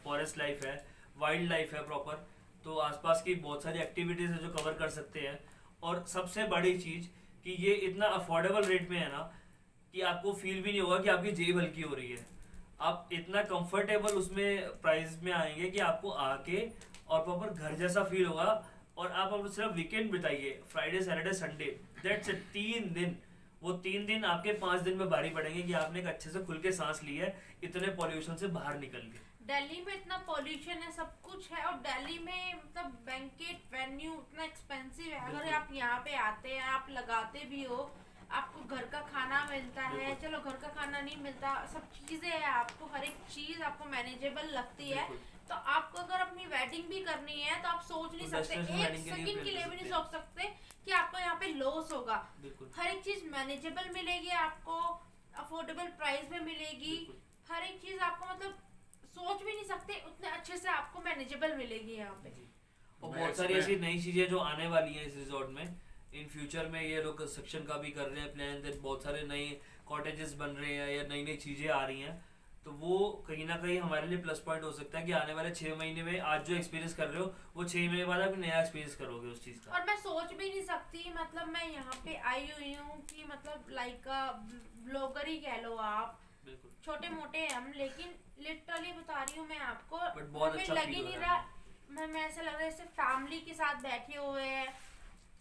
फॉरेस्ट लाइफ है, वाइल्ड लाइफ है प्रॉपर, तो आसपास की बहुत सारी एक्टिविटीज है जो कवर कर सकते हैं। और सबसे बड़ी चीज़ कि ये इतना अफोर्डेबल रेट में है ना कि आपको फील भी नहीं होगा कि आपकी जेब हल्की हो रही है। आप इतना कंफर्टेबल उसमें प्राइस में आएंगे कि आपको आके और प्रॉपर घर जैसा फील होगा। और आप अब सिर्फ वीकेंड बिताइए, Friday Saturday Sunday, that's it, 3 दिन। वो 3 दिन आपके 5 दिन में भारी पड़ेंगे कि आपने एक अच्छे से खुल के सांस ली है इतने पॉल्यूशन से बाहर निकल के। दिल्ली में इतना पॉल्यूशन है, सब कुछ है, और दिल्ली में मतलब बैंकेट वेन्यू इतना एक्सपेंसिव है। अगर आप यहाँ पे आते हैं, आप लगाते भी हो, आपको घर का खाना मिलता है, चलो घर का खाना नहीं मिलता, सब चीजें हैं, आपको हर एक चीज आपको मैनेजेबल लगती है। तो आपको अगर अपनी वेडिंग भी करनी है तो आप सोच नहीं सकते, एक सेकंड के लिए भी नहीं सोच सकते कि आपको यहाँ पे लॉस होगा। हर एक चीज मैनेजेबल मिलेगी आपको, अफोर्डेबल प्राइस में मिलेगी, हर एक चीज आपको मतलब सोच भी नहीं सकते उतने अच्छे से आपको मैनेजेबल मिलेगी यहाँ पे। और बहुत सारी ऐसी नई चीजें जो आने वाली हैं इस रिजॉर्ट में। इन फ्यूचर में ये लोग कंस्ट्रक्शन का भी कर रहे हैं प्लान, देन बहुत सारे नए कॉटेजेस बन रहे हैं या नई नई चीजें आ रही हैं। तो वो कहीं ना कहीं हमारे लिए प्लस पॉइंट हो सकता है कि आने वाले 6 महीने में आज जो एक्सपीरियंस कर रहे हो वो 6 महीने बाद आप नया एक्सपीरियंस करोगे उस चीज का। और मैं सोच भी नहीं सकती, मतलब मैं यहाँ पे आई हुई हूँ कि मतलब लाइक ब्लॉगर ही कह लो आप, छोटे मोटे हम, लेकिन लिटरली बता रही हूँ मैं आपको, हमें अच्छा लग ही नहीं रहा, मैं ऐसा लग रहा है जैसे फैमिली के साथ बैठे हुए हैं,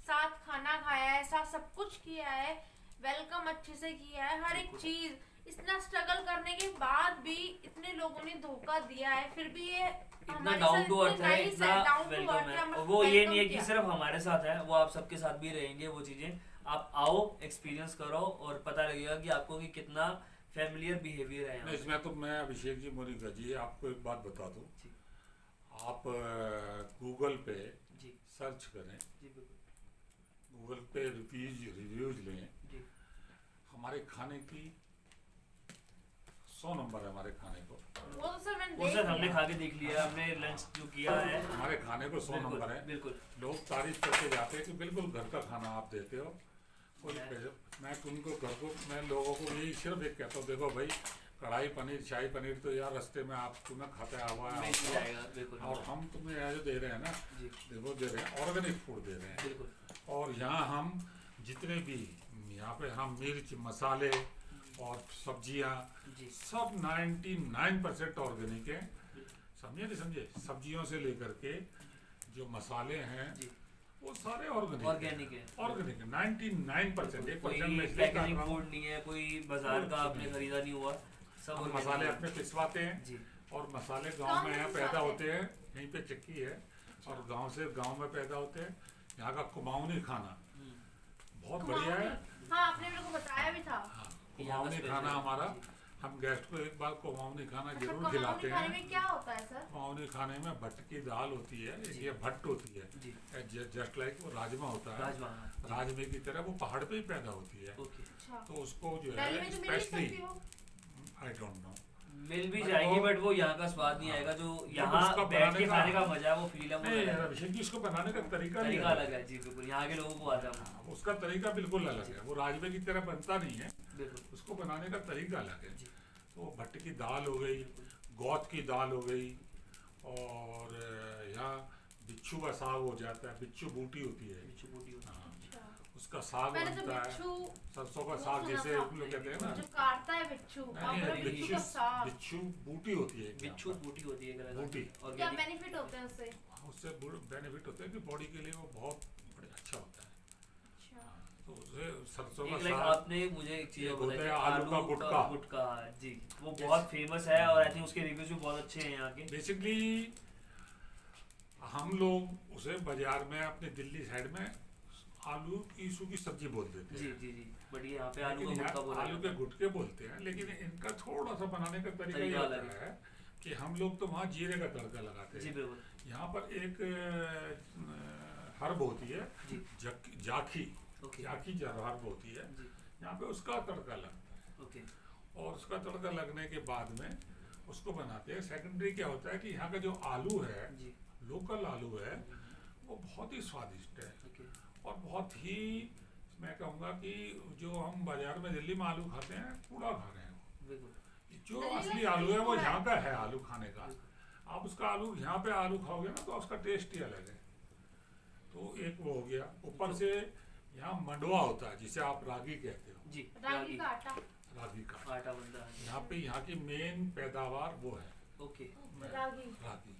साथ खाना खाया है, साथ सब कुछ किया है, वेलकम अच्छे से किया है, हर एक चीज। इतना स्ट्रगल करने के बाद भी इतने लोगों ने धोखा दिया है, फिर भी ये इतना डाउन टू अर्थ है, इतना वेलकम है। और वो ये नहीं है कि सिर्फ हमारे साथ है, वो आप सबके साथ भी रहेंगे वो चीजें। आप आओ, एक्सपीरियंस करो और पता लगेगा कि आपको कि कितना फैमिलियर बिहेवियर है। इसमें तो मैं अभिषेक जी मोनिका जी आपको एक बात बता दूं, आप गूगल पे सर्च करें, गूगल पे रिव्यूज लें, हमारे खाने की 100 नंबर है हमारे खाने को। वो तो सर हमने खा के देख लिया, हमने लंच जो किया है हमारे खाने को 100 नंबर है। बिल्कुल लोग तारीफ करके जाते हैं कि बिल्कुल घर का खाना आप देते हो। मैं उनको घर को, मैं लोगों को यही सिर्फ एक कहता हूँ, देखो भाई कढ़ाई पनीर शाही पनीर तो यार रास्ते में आप तुम्हें खाते हुआ है, और हम तुम्हें यहाँ जो दे रहे हैं ना, देखो दे रहे हैं ऑर्गेनिक फूड दे रहे हैं। और यहाँ हम जितने भी यहाँ पे हम मिर्च मसाले और सब्जियाँ सब 99% ऑर्गेनिक है, समझे नहीं समझे। सब्जियों से लेकर के जो मसाले हैं वो सारे ऑर्गेनिक है, 99%। 1% फूड नहीं है, कोई बाजार का आपने खरीदा नहीं हुआ, सब मसाले अपने पिसवाते हैं। और मसाले गांव में यहाँ पैदा होते हैं, यहीं पे चक्की है, और गांव से गांव में पैदा होते हैं। यहाँ का कुमाऊनी खाना बहुत बढ़िया है। हाँ, आपने मेरे को बताया भी था। कुमाऊनी खाना हमारा, हम गेस्ट को एक बार कुमाऊनी खाना जरूर खिलाते हैं। खाने में क्या होता है सर? कुमाऊनी खाने में भट्ट की दाल होती है, ये भट्ट होती है, जस्ट लाइक वो राजमा होता है, राजमे की तरह वो पहाड़ पे ही पैदा होती है। तो उसको जो है स्पेशली आई डोंट नो मिल भी जाएगी, बट वो यहाँ का स्वाद नहीं आएगा जो यहाँ बैठ के खाने का मजा है, वो फील है। अभिषेक जी इसको बनाने का तरीका अलग है जी, बिल्कुल यहाँ के लोगों को आता है, उसका तरीका बिल्कुल अलग है। वो राजमे की तरह बनता नहीं है, उसको बनाने का तरीका अलग है। तो भट्ट की दाल हो गई, गौत की दाल हो गई, और यहाँ बिच्छू का साग हो जाता है, बिच्छू बूटी होती है, उसका साग बनता है, सरसों का साग जिसे लोग कहते हैं ना, जो काटता है बिच्छू, बिच्छू बूटी होती है, बिच्छू बूटी होती है, बूटी। और क्या बेनिफिट होते हैं उससे? उससे बेनिफिट होते हैं कि बॉडी के लिए वो बहुत अच्छा होता है। तो उसे सरसों का साग, आपने मुझे एक चीज बताई, आलू का गुटका जी, वो बहुत फेमस है और आई थिंक उसके रिव्यूज भी बहुत अच्छे हैं यहाँ के। बेसिकली हम लोग उसे बाजार में अपने दिल्ली साइड में आलू की सूखी सब्जी बोल देते हैं। जी, बढ़िया। यहाँ पे आलू का गुटका बोलते हैं, आलू के गुटके बोलते हैं, लेकिन इनका थोड़ा सा बनाने का तरीका ये होता है कि हम लोग तो वहाँ जीरे का तड़का लगाते हैं। जी बिल्कुल। यहाँ पर एक हर्ब होती है जाखी हर्ब होती है, यहाँ पे उसका तड़का लगता है। और उसका तड़का लगने के बाद में उसको बनाते हैं। सेकेंडरी क्या होता है कि यहाँ का जो आलू है, लोकल आलू है, वो बहुत ही स्वादिष्ट है, और बहुत ही, मैं कहूँगा कि जो हम बाजार में दिल्ली में आलू खाते हैं कूड़ा खा रहे हैं। जो असली आलू है वो यहाँ का है आलू खाने का। आप उसका आलू यहाँ पे आलू खाओगे ना तो उसका टेस्ट ही अलग है। तो एक वो हो गया। ऊपर से यहाँ मंडवा होता है जिसे आप रागी कहते हो। जी, रागी का आटा बनता है। यहाँ पे यहाँ की मेन पैदावार वो है ओके रागी। रागी।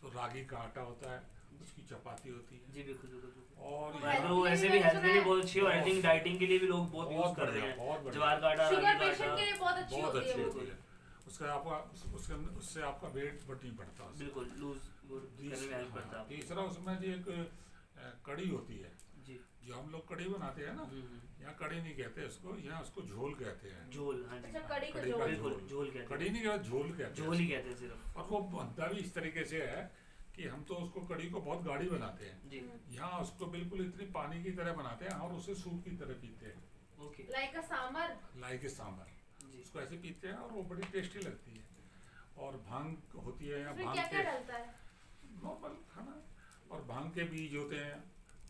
तो रागी का आटा होता है, उसकी चपाती होती है। जी बिल्कुल बिल्कुल। और और यहाँ तो ऐसे भी हेल्थ के लिए बहुत अच्छी है और आई थिंक डाइटिंग के लिए भी लोग बहुत यूज बहुत कर रहे बढ़िया, बहुत हैं। बढ़िया। ज्वार का आटा, शुगर रागी का पेशेंट के आटा, लिए बहुत अच्छी बहुत होती अच्छी है वो। होती है। उसका आपका उससे आपका वेट बढ़ नहीं पड़ता उससे। बिल्कुल लूज करने में हेल्प करता है। तीसरा उसमें जी एक कड़ी होती है, जी जो हम लोग कड़ी बनाते हैं ना, यहाँ कड़ी नहीं कहते उसको, यहाँ उसको झोल कहते हैं। झोल, हाँ जी अच्छा, कड़ी का कड़ी का झोल। बिल्कुल झोल। झोल कहते कड़ी हैं, नहीं कहते, झोल कहते हैं। झोल ही कहते हैं सिर्फ। और वो बनता भी इस तरीके से है कि हम तो उसको कड़ी को बहुत गाढ़ी बनाते हैं, जी यहाँ उसको बिल्कुल इतनी पानी की तरह बनाते हैं और उसे सूप की तरह पीते हैं, ओके लाइक अ सांबर। लाई के सांभर जी उसको ऐसे पीते हैं और वो बड़ी टेस्टी लगती है। और भांग होती है यहाँ, उसमें भांग क्या क्या के डलता है? नॉर्मल खाना, और भांग के बीज होते हैं,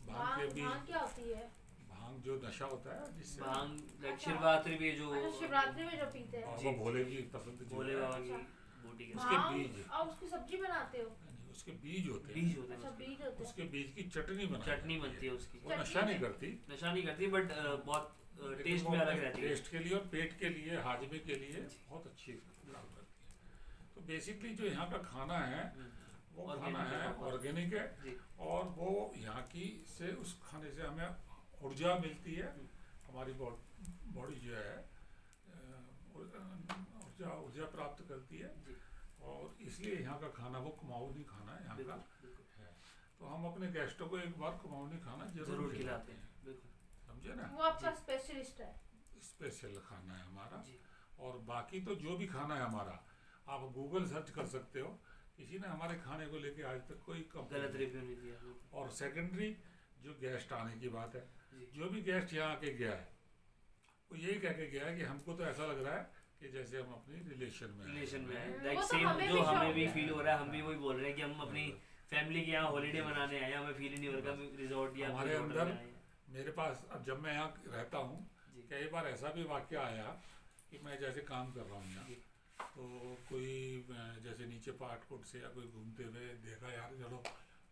भांग के भांग बीज, भांग क्या होती है? भांग जो नशा होता है जिससे भांग लाइक अच्छा। शिवरात्रि में जो अच्छा, शिवरात्रि में जो पीते हैं। और जी, वो जी। भोले की पसंद जो भोले है, बाबा की अच्छा। बूटी के उसके भांग, बीज। और उसकी सब्जी बनाते हो? उसके बीज होते हैं, बीज होते हैं अच्छा, उसके। बीज होते हैं। उसके बीज की चटनी बनाई चटनी जाती बनती है उसकी। वो नशा नहीं करती, नशा नहीं करती बट बहुत लेकिन टेस्ट वो में अलग अपने रहती है। टेस्ट के लिए और पेट के लिए, हाजमे के लिए बहुत अच्छी काम करती है। तो बेसिकली जो यहाँ का खाना है वो Organic खाना है है, ऑर्गेनिक है, जी और वो यहाँ की से उस खाने से हमें ऊर्जा मिलती है, हमारी बॉडी जो है ऊर्जा प्राप्त करती है। जी और इसलिए यहाँ का खाना वो कुमाऊनी खाना है यहाँ का बिल्कुल बिल्कुल। है। तो हम अपने गेस्टों को एक बार कुमाऊनी खाना जरूर जरूर खिलाते हैं बिल्कुल। समझे ना, वो आपका स्पेशलिस्ट है। स्पेशल खाना है हमारा। जी और बाकी तो जो भी खाना है हमारा, आप गूगल सर्च कर सकते हो, किसी ने हमारे खाने को लेके आज तक कोई गलत कंप्लेंट। रिव्यू नहीं दिया बिल्कुल। और सेकेंडरी जो गेस्ट आने की बात है, जी जो भी गेस्ट यहाँ आके गया है वो यही कह के गया है कि हमको तो ऐसा लग रहा है कि जैसे हम अपनी रिलेशन में रिलेशन में है वो लाइक तो सेम हमें जो भी हमें शौक भी है। फील हो रहा है, हम भी वही बोल रहे हैं कि हम अपनी फैमिली के यहाँ हॉलीडे मनाने आए हैं, हमें फील ही नहीं हो रहा कि रिजॉर्ट या हमारे कोई होटल अंदर में आए हैं। मेरे पास, अब जब मैं यहाँ रहता हूँ, जी कई बार ऐसा भी वाक्य आया कि मैं जैसे काम कर रहा हूँ यहाँ, जी तो कोई जैसे नीचे पाटकोट से या कोई घूमते हुए देखा, यार चलो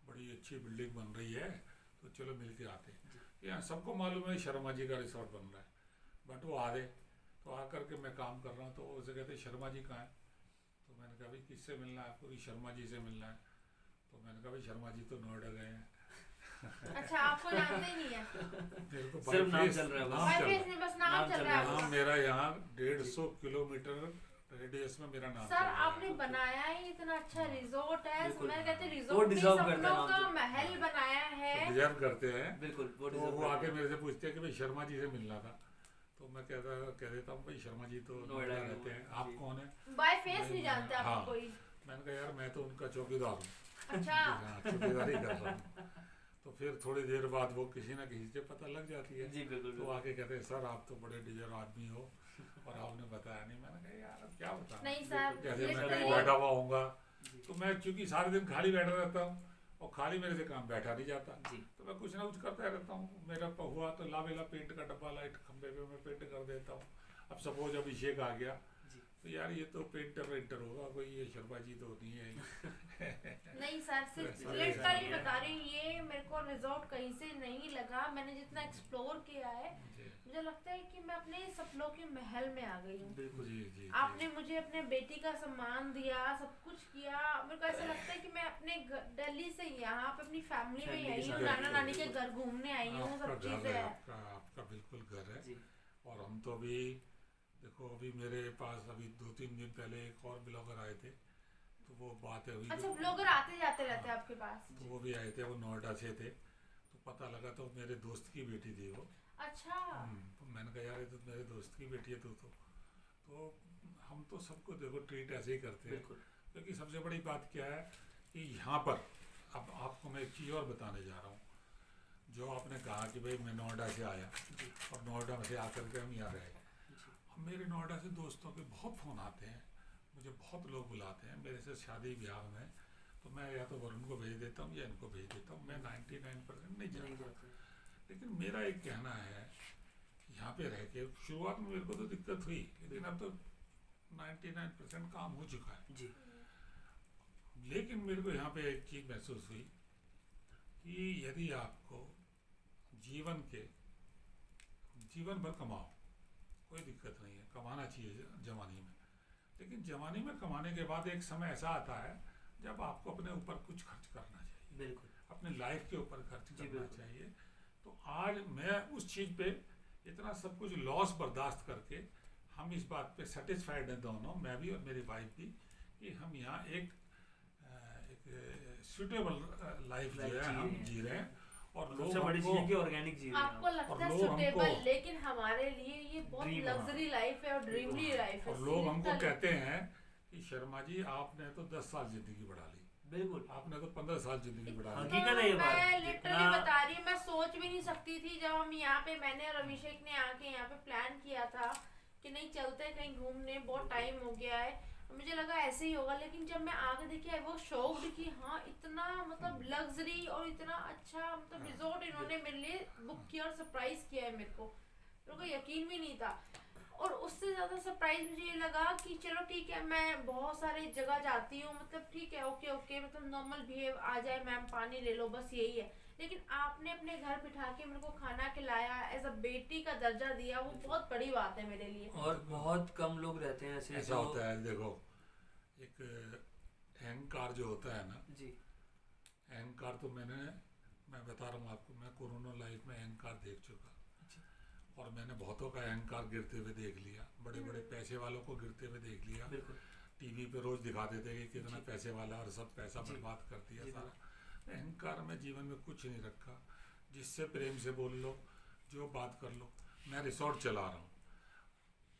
बड़ी अच्छी बिल्डिंग बन रही है तो चलो मिल के आते हैं। यहाँ सबको मालूम है शर्मा जी का रिसोर्ट बन रहा है, बट वो आ गए तो आकर के मैं काम कर रहा हूँ तो वो उसे कहते शर्मा जी कहाँ हैं, तो मैंने कहा भाई किससे मिलना है आपको, कि शर्मा जी से मिलना है। तो मैंने कहा भाई शर्मा जी तो नोएडा गए हैं। अच्छा, आपको जानते ही नहीं है? मेरे को सिर्फ नाम बाईस चल रहा है बस। नाम भाई चल फेस रहा है। नहीं, बस नाम नाम चल चल रहा है रहा है। आपका। नाम मेरा यहाँ 150 किलोमीटर रेडियस में मेरा नाम चल सर, रहा है। आपने बनाया ही इतना अच्छा रिजॉर्ट है। बिल्कुल। मैं कहते वो रिजॉर्ट में deserve करता है सपनों नाम का से। महल बनाया है। तो डिजर्व करते हैं। बिल्कुल वो तो deserve वो करते आके हैं। मेरे से पूछते हैं कि भाई शर्मा जी से मिलना था, तो मैं कह देता हूँ भाई शर्मा जी तो नोएडा नोएडा के रहते हैं, आप जी। कौन है। बाय फेस नहीं जानते हाँ। आपको कोई? मैंने कहा यार मैं तो उनका चौकीदार हूँ। अच्छा। हाँ, चौकीदारी कर रहा हूँ। तो फिर थोड़ी देर बाद वो किसी ना किसी से पता लग जाती है, जी बिल्कुल तो बिल्कुल। आके कहते हैं सर आप तो बड़े डिजर्व आदमी हो और आपने बताया नहीं। मैंने कहा यार अब क्या बताना, नहीं सर, कैसे मैं literally- कहीं बैठा हुआ होऊंगा, जी तो मैं क्योंकि सारे दिन खाली बैठा रहता हूँ और खाली मेरे से काम बैठा नहीं जाता, जी तो मैं कुछ ना कुछ करता रहता हूँ। मेरा हुआ तो लावेला पेंट का डब्बा लाइट खंबे पे मैं पेंट कर देता हूँ। अब सपोज अभिषेक आ गया जी तो यार ये तो पेंटर वेंटर होगा कोई, ये शर्मा जी तो नहीं है। नहीं सर, सिर्फ ऐसा लिटरली नहीं है। बता रही हूँ, ये मेरे को रिजॉर्ट कहीं से नहीं लगा। मैंने जितना एक्सप्लोर किया है, जी मुझे लगता है कि मैं अपने सपनों के महल में आ गई हूँ। बिल्कुल जी जी आपने मुझे अपने बेटी का सम्मान दिया, सब कुछ किया। मेरे को ऐसा लगता है कि मैं अपने दिल्ली से यहाँ पे अपनी फैमिली में Family के आई हूँ, साथ नाना नानी के बिल्कुल। घर घूमने आई हूँ, आपका सब घर चीजें है, हैं। आपका बिल्कुल घर है। जी और हम तो अभी देखो, अभी मेरे पास अभी 2-3 दिन पहले एक और ब्लॉगर आए थे, तो वो बात है हुई। अच्छा, ब्लॉगर आते जाते रहते हैं आपके पास? तो वो भी आए थे, वो नोएडा से थे, तो पता लगा तो मेरे दोस्त की बेटी थी वो। अच्छा। तो मैंने कहा यार ये तो मेरे दोस्त की बेटी है तो हम तो सबको देखो ट्रीट ऐसे ही करते हैं। बिल्कुल क्योंकि सबसे बड़ी बात क्या है कि यहाँ पर अब आपको मैं एक चीज़ और बताने जा रहा हूँ। जो आपने कहा कि भाई मैं नोएडा से आया जी और नोएडा से आकर के हम यहाँ रहे, जी अब मेरे नोएडा से दोस्तों के बहुत फ़ोन आते हैं, मुझे बहुत लोग बुलाते हैं मेरे से शादी ब्याह में, तो मैं या तो वरुण को भेज देता हूँ या इनको भेज देता हूँ। मैं 99% नहीं नहीं जाता। जाते। लेकिन मेरा एक कहना है, यहाँ पे रह के शुरुआत में मेरे को तो दिक्कत हुई, लेकिन अब तो 99% काम हो चुका है। जी लेकिन मेरे को यहाँ पे एक चीज़ महसूस हुई कि यदि आपको जीवन भर कमाओ, कोई दिक्कत नहीं है, कमाना चाहिए जवानी में, लेकिन जवानी में कमाने के बाद एक समय ऐसा आता है जब आपको अपने ऊपर कुछ खर्च करना चाहिए, बिल्कुल, अपने लाइफ के ऊपर खर्च जी, करना बिल्कुल। चाहिए। तो आज मैं उस चीज़ पे इतना सब कुछ लॉस बर्दाश्त करके हम इस बात पे सेटिस्फाइड हैं दोनों, मैं भी और मेरी वाइफ भी, कि हम यहाँ एक सुटेबल लाइफ जो है हम जी रहे हैं। और लोग सबसे बड़ी हमको चीज़ है कि ऑर्गेनिक जी रहे हैं आपको आप। लगता और है लोग सुटेबल, हमको- लेकिन हमारे लिए ये बहुत Dream, लग्जरी लाइफ है और ड्रीमली लाइफ है। और लोग हमको Simple- कहते हैं कि शर्मा जी आपने तो 10 साल जिंदगी बढ़ा ली, बिल्कुल, आपने तो 15 साल जिंदगी बढ़ा ली। हकीकत है ये बात। मैं लिटरली जितना- बता रही हूँ, मैं सोच भी नहीं सकती थी जब हम यहाँ पे, मैंने और अभिषेक ने आके यहाँ पे प्लान किया था कि नहीं चलते हैं कहीं घूमने, बहुत टाइम हो गया है। मुझे लगा ऐसे ही होगा, लेकिन जब मैं आगे देखी आई वो शॉक्ड कि हाँ इतना मतलब लग्जरी और इतना अच्छा मतलब रिजॉर्ट इन्होंने मेरे लिए बुक किया और सरप्राइज किया है मेरे को यकीन भी नहीं था। और उससे ज़्यादा सरप्राइज मुझे ये लगा कि चलो ठीक है, मैं बहुत सारी जगह जाती हूँ, मतलब ठीक है, ओके ओके, मतलब नॉर्मल बिहेव आ जाए, मैम पानी ले लो, बस यही है। लेकिन आपने अपने घर बिठा के मेरे को खाना खिलाया, एज अ बेटी का दर्जा दिया, वो बहुत बड़ी बात है मेरे लिए। और बहुत कम लोग रहते हैं ऐसे ऐसा होता है, देखो एक अहंकार जो होता है ना, जी, अहंकार तो मैं बता रहा हूँ आपको, मैं कोरोना लाइफ में अहंकार देख चुका, और मैंने बहुतों का अहंकार गिरते हुए देख लिया, बड़े बड़े पैसे वालों को गिरते हुए देख लिया। बिल्कुल, टीवी पे रोज दिखाते थे कि कितना जी। पैसे वाला और सब पैसा जी। बर्बाद कर दिया जी, सारा। अहंकार में जीवन में कुछ नहीं रखा, जिससे प्रेम से बोल लो, जो बात कर लो। मैं रिसोर्ट चला रहा हूँ,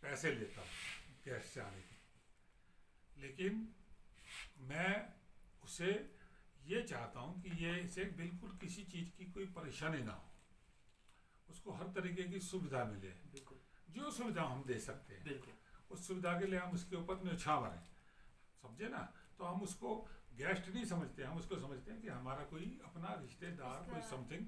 पैसे लेता हूँ गेस्ट से आने के, लेकिन मैं उसे ये चाहता हूँ कि ये इसे बिल्कुल किसी चीज़ की कोई परेशानी ना हो, उसको हर तरीके की सुविधा मिले, बिल्कुल, जो सुविधा हम दे सकते हैं बिल्कुल, उस सुविधा के लिए हम उसके ऊपर न्यौछावर हैं, समझे ना। तो हम उसको गेस्ट नहीं समझते, हम उसको समझते हैं कि हमारा कोई अपना रिश्तेदार, कोई समथिंग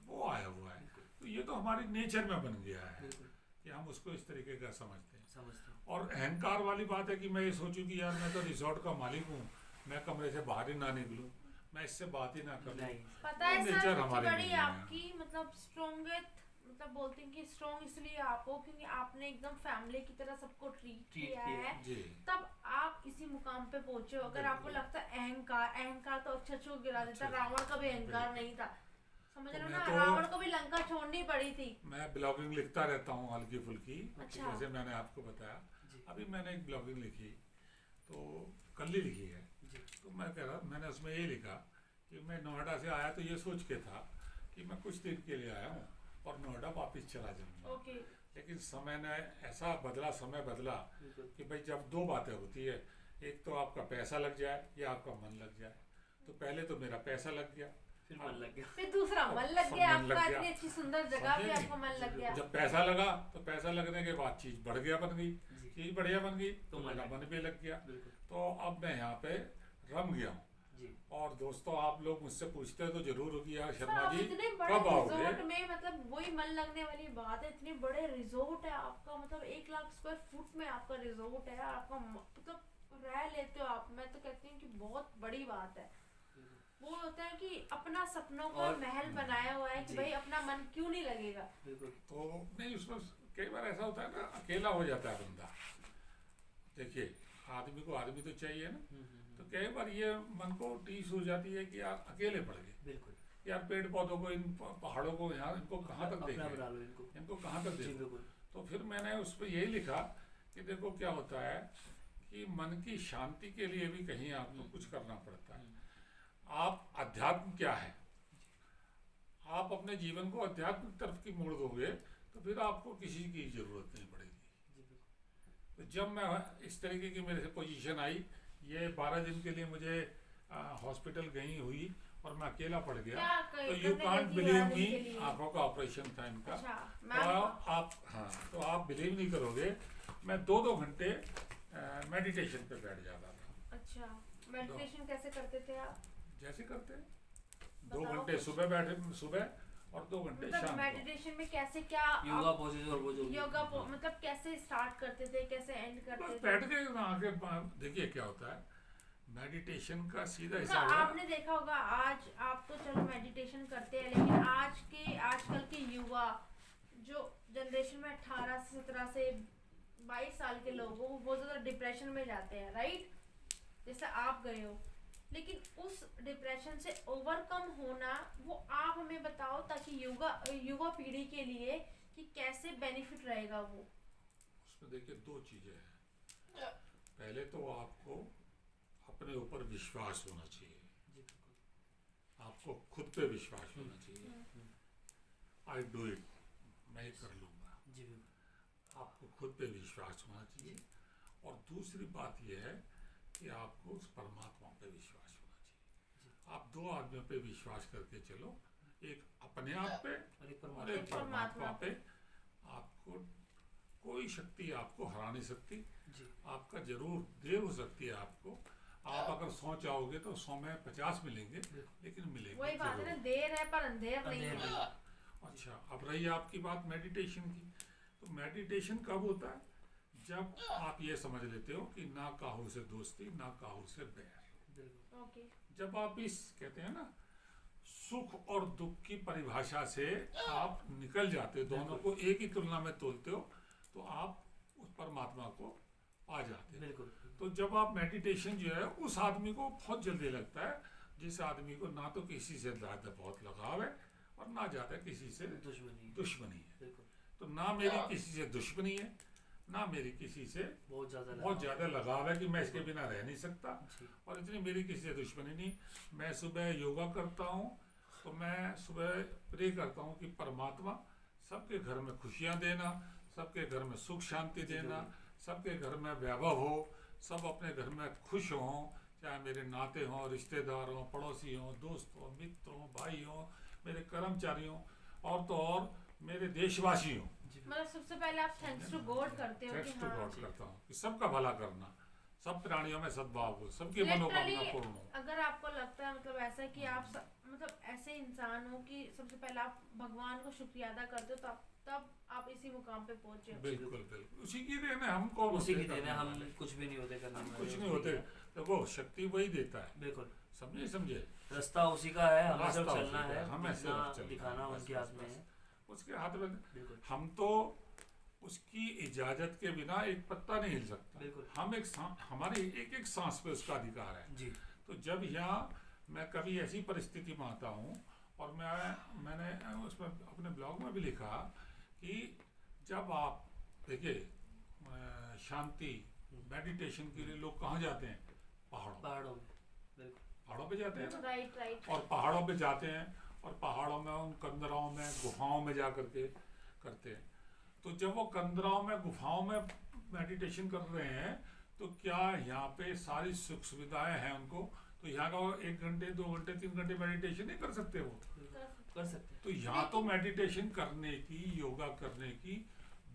वो आया हुआ है। तो ये तो हमारे नेचर में बन गया है बिल्कुल, कि हम उसको इस तरीके का समझते हैं। समझते हैं। और अहंकार वाली बात है कि मैं ये सोचूं कि यार मैं तो रिसोर्ट का मालिक हूँ, मैं कमरे से बाहर ही ना निकलूं, मैं इससे बात ही ना करूं। नहीं, पता है वो सर, नेचर सबसे हमारे बड़ी नहीं है। आपकी मतलब स्ट्रॉन्गेस्ट, मतलब बोलते हैं कि स्ट्रॉन्ग इसलिए आप हो क्योंकि आपने एकदम फैमिली की तरह सबको ट्रीट किया है, जी, तब आप इसी मुकाम पे पहुंचे हो। अगर आपको बिल्कुल। लगता है अहंकार तो अच्छा छो गिरा देता, अच्छा, रावण का भी अहंकार बिल्कुल। नहीं था, समझ तो रहे हो मैं ना, तो- रावण को भी लंका छोड़नी पड़ी थी। मैं ब्लॉगिंग लिखता रहता हूँ हल्की फुल्की, अच्छा। जैसे मैंने आपको बताया। जी, अभी मैंने एक ब्लॉगिंग लिखी, तो कल ही लिखी है। जी, तो मैं कह रहा, मैंने उसमें ये लिखा कि मैं नोएडा से आया तो ये सोच के था कि मैं कुछ दिन के लिए आया हूँ और नोएडा वापस चला जाऊँगा। ओके, लेकिन समय ने ऐसा बदला, समय बदला बिल्कुल, कि भाई जब दो बातें होती है, एक तो आपका पैसा लग जाए या आपका मन लग जाए। तो पहले तो मेरा पैसा लग गया, फिर मन लग गया। फिर दूसरा मन लग सब गया मन लग आपका, गया। इतनी अच्छी सुंदर जगह भी समझे आपको मन लग गया। जब पैसा लगा तो पैसा लगने के बाद चीज़ बढ़ गया, बन गई, जी, चीज़ बढ़िया बन गई, तो तो मन मेरा लग मन भी लग गया। बिल्कुल, तो अब मैं यहाँ पे रम गया हूँ। जी, और दोस्तों, आप लोग मुझसे पूछते तो जरूर होगी यार सर, शर्मा आप जी इतने बड़े कब आओगे? रिजॉर्ट में, मतलब वही मन लगने वाली बात है, इतने बड़े रिजॉर्ट है आपका, मतलब 1 लाख स्क्वायर फुट में आपका रिजॉर्ट है, आपका मतलब रह लेते हो आप। मैं तो कहती हूँ कि बहुत बड़ी बात है। वो होता है कि अपना सपनों का और- महल बनाया हुआ है कि जी। भाई अपना मन क्यों नहीं लगेगा। बिल्कुल, तो नहीं, उसमें कई बार ऐसा होता है ना, अकेला हो जाता है बंदा। देखिए, आदमी को आदमी तो चाहिए ना। तो कई बार ये मन को टीस हो जाती है कि यार अकेले पड़ गए, बिल्कुल, यार पेड़ पौधों को, इन पहाड़ों को, यहाँ इनको कहाँ तक अपना बना देखें, लो इनको। इनको कहाँ तक जी, देखें। बिल्कुल, तो फिर मैंने उस पर यही लिखा कि देखो क्या होता है कि मन की शांति के लिए भी कहीं आपको कुछ करना पड़ता है। आप अध्यात्म क्या है, आप अपने जीवन को अध्यात्म की तरफ की मोड़ दोगे तो फिर आपको किसी की जरूरत नहीं पड़ेगी। जी, बिल्कुल, तो जब मैं इस तरीके की मेरे से पोजीशन आई, ये 12 दिन के लिए मुझे हॉस्पिटल गई हुई और मैं अकेला पड़ गया। क्या तो यू करने कांट गई थी बिलीव 12 दिन मी, के लिए? आंखों का ऑपरेशन था इनका। अच्छा, तो मैम, आप बिलीव नहीं करोगे, मैं 2-2 घंटे मेडिटेशन पे बैठ जाता था। अच्छा, मेडिटेशन कैसे करते थे आप? जैसे करते हैं, 2 बताओ घंटे कुछ। सुबह बैठे, सुबह और 2 घंटे मतलब शाम को। मेडिटेशन में कैसे क्या योगा पोजेज और वो जो मतलब कैसे स्टार्ट करते थे, कैसे एंड करते बस थे? बैठ के आगे देखिए क्या होता है, मेडिटेशन का सीधा मतलब हिसाब है। आपने देखा होगा, आज आप तो चलो मेडिटेशन करते हैं, लेकिन आजकल के युवा जो जनरेशन में 18 से 17 से 22 साल के लोग हो वो बहुत ज़्यादा डिप्रेशन में जाते हैं, राइट? जैसे आप गए हो, लेकिन उस डिप्रेशन से ओवरकम होना वो आप हमें बताओ, ताकि युवा पीढ़ी के लिए कि कैसे बेनिफिट रहेगा वो। उसमें देखिए दो चीज़ें हैं। पहले तो आपको अपने ऊपर विश्वास होना चाहिए, आपको खुद पे विश्वास होना चाहिए। आई डू इट, मैं ही कर लूँगा, जी बिल्कुल। आपको खुद पे विश्वास होना चाहिए। और दूसरी बात यह है कि आपको उस परमात्मा पे विश्वास होना चाहिए। आप दो आदमियों पे विश्वास करके चलो, एक अपने आप पे और एक और परमात्मा एक परमात्मा पे। आपको कोई शक्ति आपको हरा नहीं सकती। जी आपका जरूर देर हो सकती है आपको, आप अगर 100 चाहोगे तो 100 में 50 मिलेंगे, लेकिन मिलेंगे वही बात है ना, जरूर। देर है पर अंधेर नहीं अंधेर है। नहीं। अच्छा, अब रही आपकी बात मेडिटेशन की, तो मेडिटेशन कब होता है? जब आप ये समझ लेते हो कि ना काहू से दोस्ती ना काहू से बैर। बिल्कुल। ओके। जब आप इस कहते हैं ना सुख और दुख की परिभाषा से आप निकल जाते हो, दोनों को एक ही तुलना में तोलते हो, तो आप उस परमात्मा को पा जाते हो। बिल्कुल। तो जब आप मेडिटेशन जो है उस आदमी को बहुत जल्दी लगता है जिस आदमी को ना तो किसी से ज़्यादा बहुत लगाव है और ना ज़्यादा किसी से दुश्मनी है। बिल्कुल। तो ना मेरी किसी से दुश्मनी है, ना मेरी किसी से बहुत ज़्यादा लगाव है कि मैं इसके बिना रह नहीं सकता, जी। और इतनी मेरी किसी से दुश्मनी नहीं। मैं सुबह योगा करता हूँ तो मैं सुबह प्रे करता हूँ कि परमात्मा सबके घर में खुशियाँ देना, सबके घर में सुख शांति देना, सबके घर में वैभव हो, सब अपने घर में खुश हों, चाहे मेरे नाते हों, रिश्तेदार हों, पड़ोसी हों, दोस्त हों, मित्र हों, भाई हों, मेरे कर्मचारी हों, और तो और मेरे देशवासी हों। मतलब सबसे पहले आप थैंक्स टू गॉड करते हो कि थैंक्स टू हाँ, गॉड करता हूँ कि सबका भला करना, सब प्राणियों में सद्भाव हो, सबकी मनोकामना Literally, पूर्ण हो। अगर आपको लगता है मतलब ऐसा कि आप मतलब ऐसे इंसान हो कि सबसे पहले आप भगवान को शुक्रिया अदा करते हो, तब आप इसी मुकाम पे पहुंचे हो। बिल्कुल बिल्कुल, उसी की देन है, हम कौन उसी की होते देन है, करने हम वाले? कुछ भी नहीं होते करने हम वाले, कुछ नहीं होते, देखो शक्ति वही देता है। बिल्कुल। समझे रास्ता उसी का है, हमें रास्ता सिर्फ उसी चलना का है, हमें सिर्फ दिखना चलना है, दिखाना बस, उनके बस, हाथ में बस। है। उसके हाथ में बिल्कुल। हम तो उसकी इजाजत के बिना एक पत्ता नहीं हिल सकता। बिल्कुल। हम हमारी एक एक सांस पे उसका अधिकार है। जी। तो जब यहाँ मैं कभी ऐसी परिस्थिति में आता हूँ, और मैंने उसमें अपने ब्लॉग में भी लिखा कि जब आप देखिए शांति मेडिटेशन के लिए लोग कहाँ जाते हैं? पहाड़ों में। बिल्कुल। पहाड़ों पे जाते हैं ना, राइट। और पहाड़ों पे जाते हैं, और पहाड़ों में उन कंदराओं में गुफाओं में जा करके करते हैं। तो जब वो कंदराओं में गुफाओं में मेडिटेशन कर रहे हैं, तो क्या यहाँ पे सारी सुख सुविधाएं हैं उनको? तो यहाँ का 1 घंटे 2 घंटे 3 घंटे मेडिटेशन नहीं कर सकते वो? कर सकते हैं। तो यहाँ तो मेडिटेशन करने की, योगा करने की